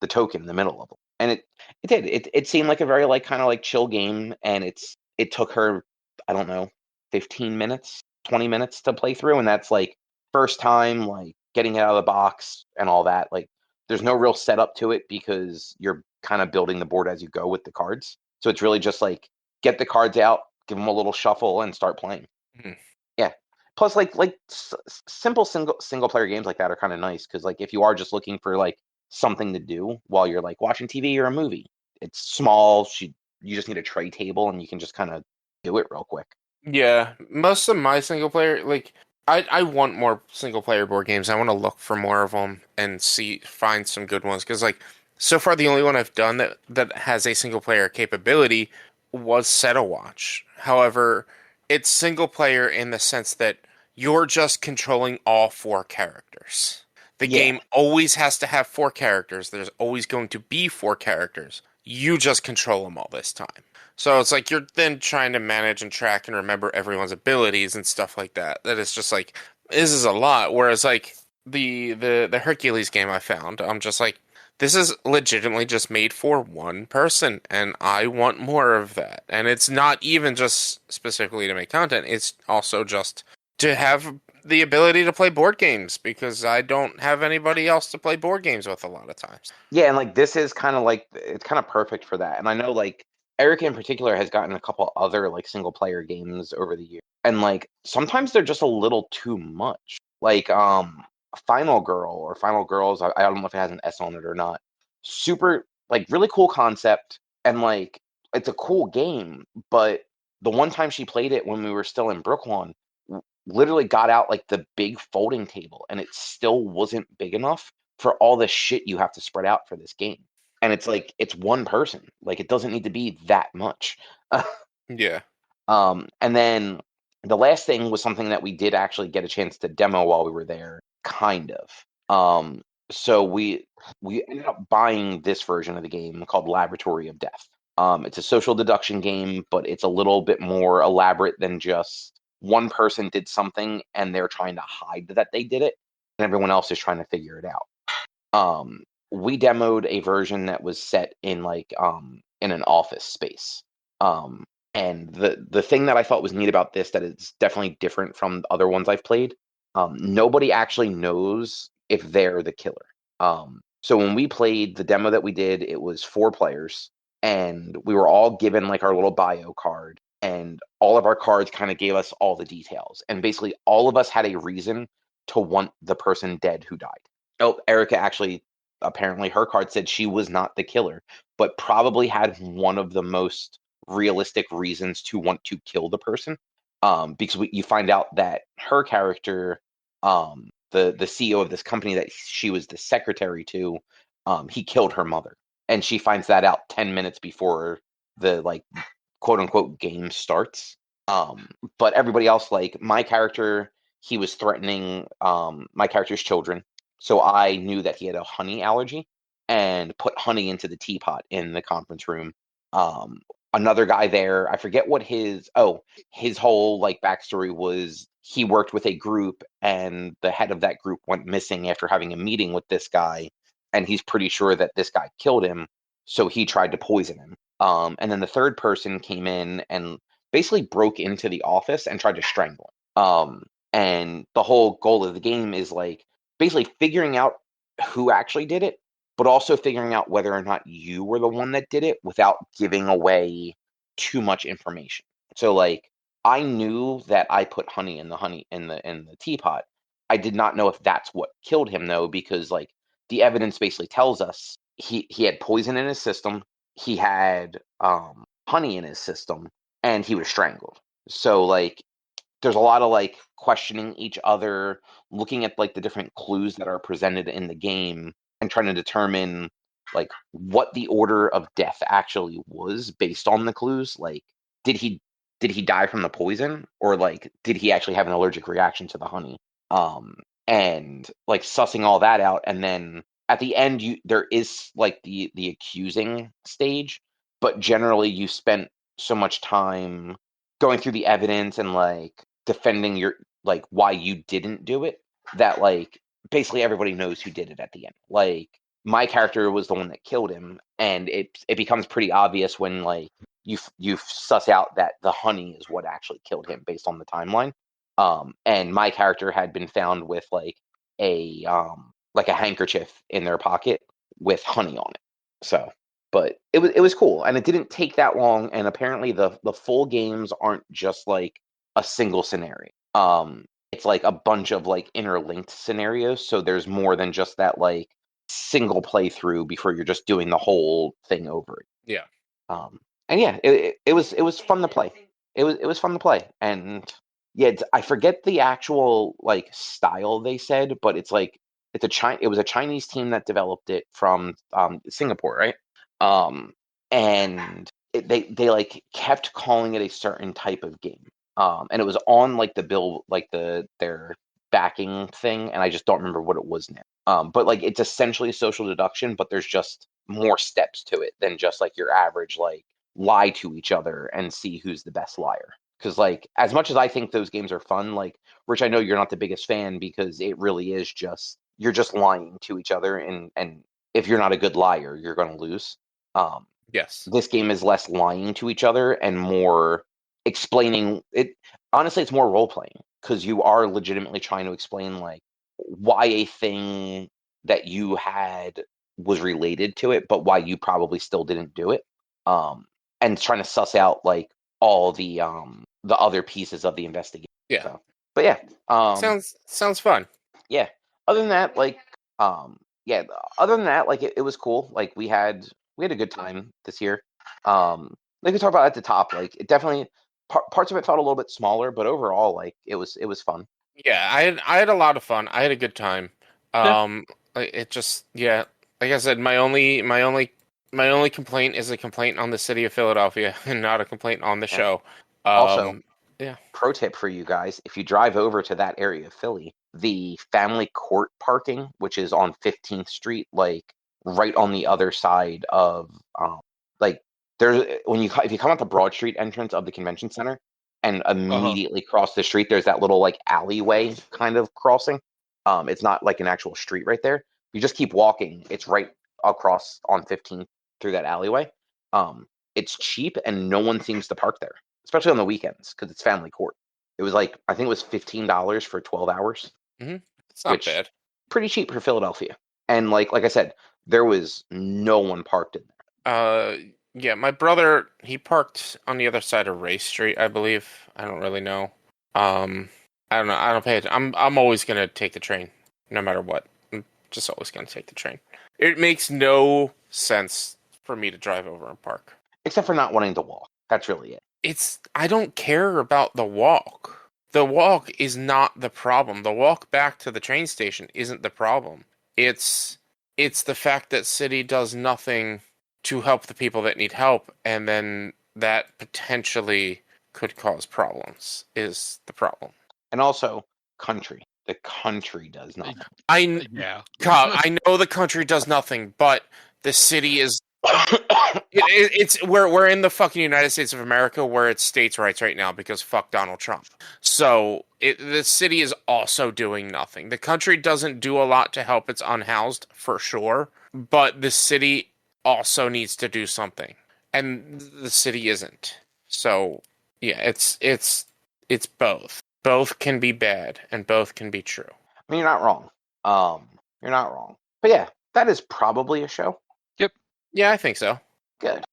token in the middle of them. And it did. It seemed like a very like kind of like chill game, and it took her, I don't know, 15 minutes, 20 minutes to play through, and that's like first time like getting it out of the box and all that. Like there's no real setup to it because you're kind of building the board as you go with the cards. So it's really just like get the cards out, give them a little shuffle, and start playing. Mhm. Yeah. Plus, like simple single player games like that are kind of nice because like if you are just looking for like something to do while you're like watching TV or a movie, it's small. You just need a tray table and you can just kind of do it real quick. Yeah, most of my single player, like I want more single player board games. I want to look for more of them and find some good ones because like so far the only one I've done that has a single player capability was Set a Watch. However, it's single player in the sense that you're just controlling all 4 characters. The Yeah. game always has to have 4 characters. There's always going to be 4 characters. You just control them all this time. So it's like you're then trying to manage and track and remember everyone's abilities and stuff like that. That is just like this is a lot. Whereas like the Hercules game I found, I'm just like this is legitimately just made for one person, and I want more of that. And it's not even just specifically to make content; it's also just to have the ability to play board games because I don't have anybody else to play board games with a lot of times. Yeah, and like this is kind of like it's kind of perfect for that. And I know like Erica in particular has gotten a couple other like single player games over the years. And like sometimes they're just a little too much. Like Final Girl or Final Girls, I don't know if it has an S on it or not. Super like really cool concept and like it's a cool game, but the one time she played it when we were still in Brooklyn, literally got out like the big folding table and it still wasn't big enough for all the shit you have to spread out for this game. And it's like it's one person. Like it doesn't need to be that much. Yeah. And then the last thing was something that we did actually get a chance to demo while we were there, kind of. So we ended up buying this version of the game called Laboratory of Death. It's a social deduction game, but it's a little bit more elaborate than just one person did something and they're trying to hide that they did it, and everyone else is trying to figure it out. We demoed a version that was set in like in an office space. And the thing that I thought was neat about this that it's definitely different from other ones I've played. Nobody actually knows if they're the killer. So when we played the demo that we did, it was 4 players, and we were all given like our little bio card, and all of our cards kind of gave us all the details, and basically all of us had a reason to want the person dead who died. Oh, Erica actually, apparently her card said she was not the killer, but probably had one of the most realistic reasons to want to kill the person. Because you find out that her character, the CEO of this company that she was the secretary to, he killed her mother, and she finds that out 10 minutes before the like quote unquote game starts. But everybody else, like my character, he was threatening my character's children. So I knew that he had a honey allergy and put honey into the teapot in the conference room. Another guy there, I forget what his whole like backstory was. He worked with a group and the head of that group went missing after having a meeting with this guy, and he's pretty sure that this guy killed him, so he tried to poison him. And then the third person came in and basically broke into the office and tried to strangle him. And the whole goal of the game is like basically figuring out who actually did it, but also figuring out whether or not you were the one that did it without giving away too much information. So like I knew that I put honey in the teapot. I did not know if that's what killed him though, because like the evidence basically tells us he had poison in his system, he had honey in his system, and he was strangled. So like there's a lot of like questioning each other, looking at like the different clues that are presented in the game, and trying to determine like what the order of death actually was based on the clues. Like, did he die from the poison, or like did he actually have an allergic reaction to the honey? And like sussing all that out, and then at the end there is like the accusing stage, but generally you spent so much time going through the evidence and like defending your like why you didn't do it, that like basically everybody knows who did it at the end. Like, my character was the one that killed him, and it becomes pretty obvious when like you suss out that the honey is what actually killed him based on the timeline. And my character had been found with like a handkerchief in their pocket with honey on it. So, but it was cool, and it didn't take that long. And apparently the full games aren't just like a single scenario. It's like a bunch of like interlinked scenarios. So there's more than just that like single playthrough before you're just doing the whole thing over. Yeah. And yeah, it was fun to play. It was fun to play, and yeah, I forget the actual like style they said, but it's like it was a Chinese team that developed it from Singapore, right? And they like kept calling it a certain type of game, and it was on like the bill, like their backing thing, and I just don't remember what it was now. But like it's essentially social deduction, but there's just more steps to it than just like your average like lie to each other and see who's the best liar. Because like as much as I think those games are fun, like Rich, I know you're not the biggest fan because it really is just you're just lying to each other, and if you're not a good liar, you're going to lose. Yes. This game is less lying to each other and more explaining it. Honestly, it's more role playing because you are legitimately trying to explain like why a thing that you had was related to it, but why you probably still didn't do it. And trying to suss out like all the other pieces of the investigation. Yeah. So, but yeah, Sounds fun. yeah. Other than that, like, yeah. Other than that, like, it was cool. Like, we had a good time this year. Like we talked about at the top, like, it definitely parts of it felt a little bit smaller, but overall, like, it was fun. Yeah, I had a lot of fun. I had a good time. It just like I said, my only complaint is a complaint on the city of Philadelphia and not a complaint on the Yeah. show. Also, yeah. Pro tip for you guys: if you drive over to that area of Philly, the family court parking, which is on 15th Street, like right on the other side of like there's if you come out the Broad Street entrance of the convention center and immediately cross the street, there's that little like alleyway kind of crossing. It's not like an actual street right there. You just keep walking, it's right across on 15th through that alleyway. It's cheap and no one seems to park there, especially on the weekends because it's family court. It was like I think it was $15 for 12 hours, It's not which bad. pretty cheap for Philadelphia. And like I said, there was no one parked in there. Yeah, my brother, he parked on the other side of Race Street, I believe. I don't really know. I don't know. I don't pay it. I'm always gonna take the train, no matter what. I'm just always gonna take the train. It makes no sense for me to drive over and park. Except for not wanting to walk. That's really it. I don't care about the walk. The walk is not the problem. The walk back to the train station isn't the problem. It's the fact that city does nothing to help the people that need help, and then that potentially could cause problems is the problem. And also, country. The country does nothing. Yeah. God, I know the country does nothing, but the city is. It's we're in the fucking United States of America where it's states' rights right now because fuck Donald Trump. So the city is also doing nothing. The country doesn't do a lot to help its unhoused for sure, but the city also needs to do something, and the city isn't. So yeah, it's both. Both can be bad, and both can be true. I mean, you're not wrong. You're not wrong. But yeah, that is probably a show. Yeah, I think so. Good.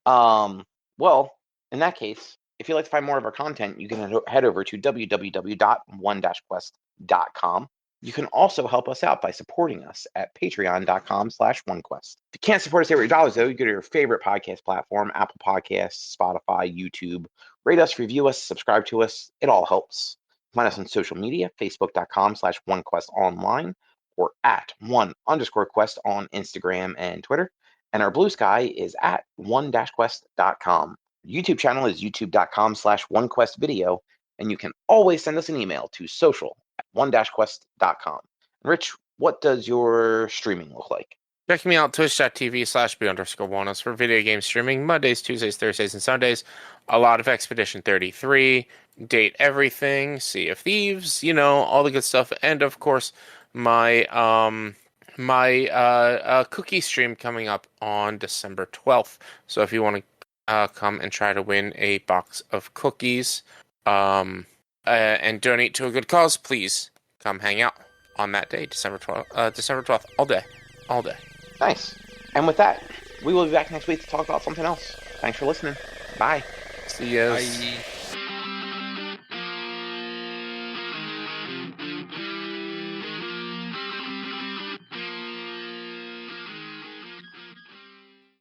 Well, in that case, if you'd like to find more of our content, you can head over to www.one-quest.com. You can also help us out by supporting us at patreon.com/onequest. If you can't support us every $8, though, you go to your favorite podcast platform, Apple Podcasts, Spotify, YouTube. Rate us, review us, subscribe to us. It all helps. Find us on social media, facebook.com/OneQuestOnline or at @1_quest on Instagram and Twitter. And our Blue Sky is at one-quest.com. YouTube channel is youtube.com/OneQuestVideo. And you can always send us an email to social@one-quest.com. Rich, what does your streaming look like? Check me out, twitch.tv/B_Wanness for video game streaming, Mondays, Tuesdays, Thursdays, and Sundays. A lot of Expedition 33, Date Everything, Sea of Thieves, all the good stuff. And of course, my cookie stream coming up on December 12th. So if you want to come and try to win a box of cookies and donate to a good cause, please come hang out on that day, December 12th, all day. Nice. And with that, we will be back next week to talk about something else. Thanks for listening. Bye. See you. Bye.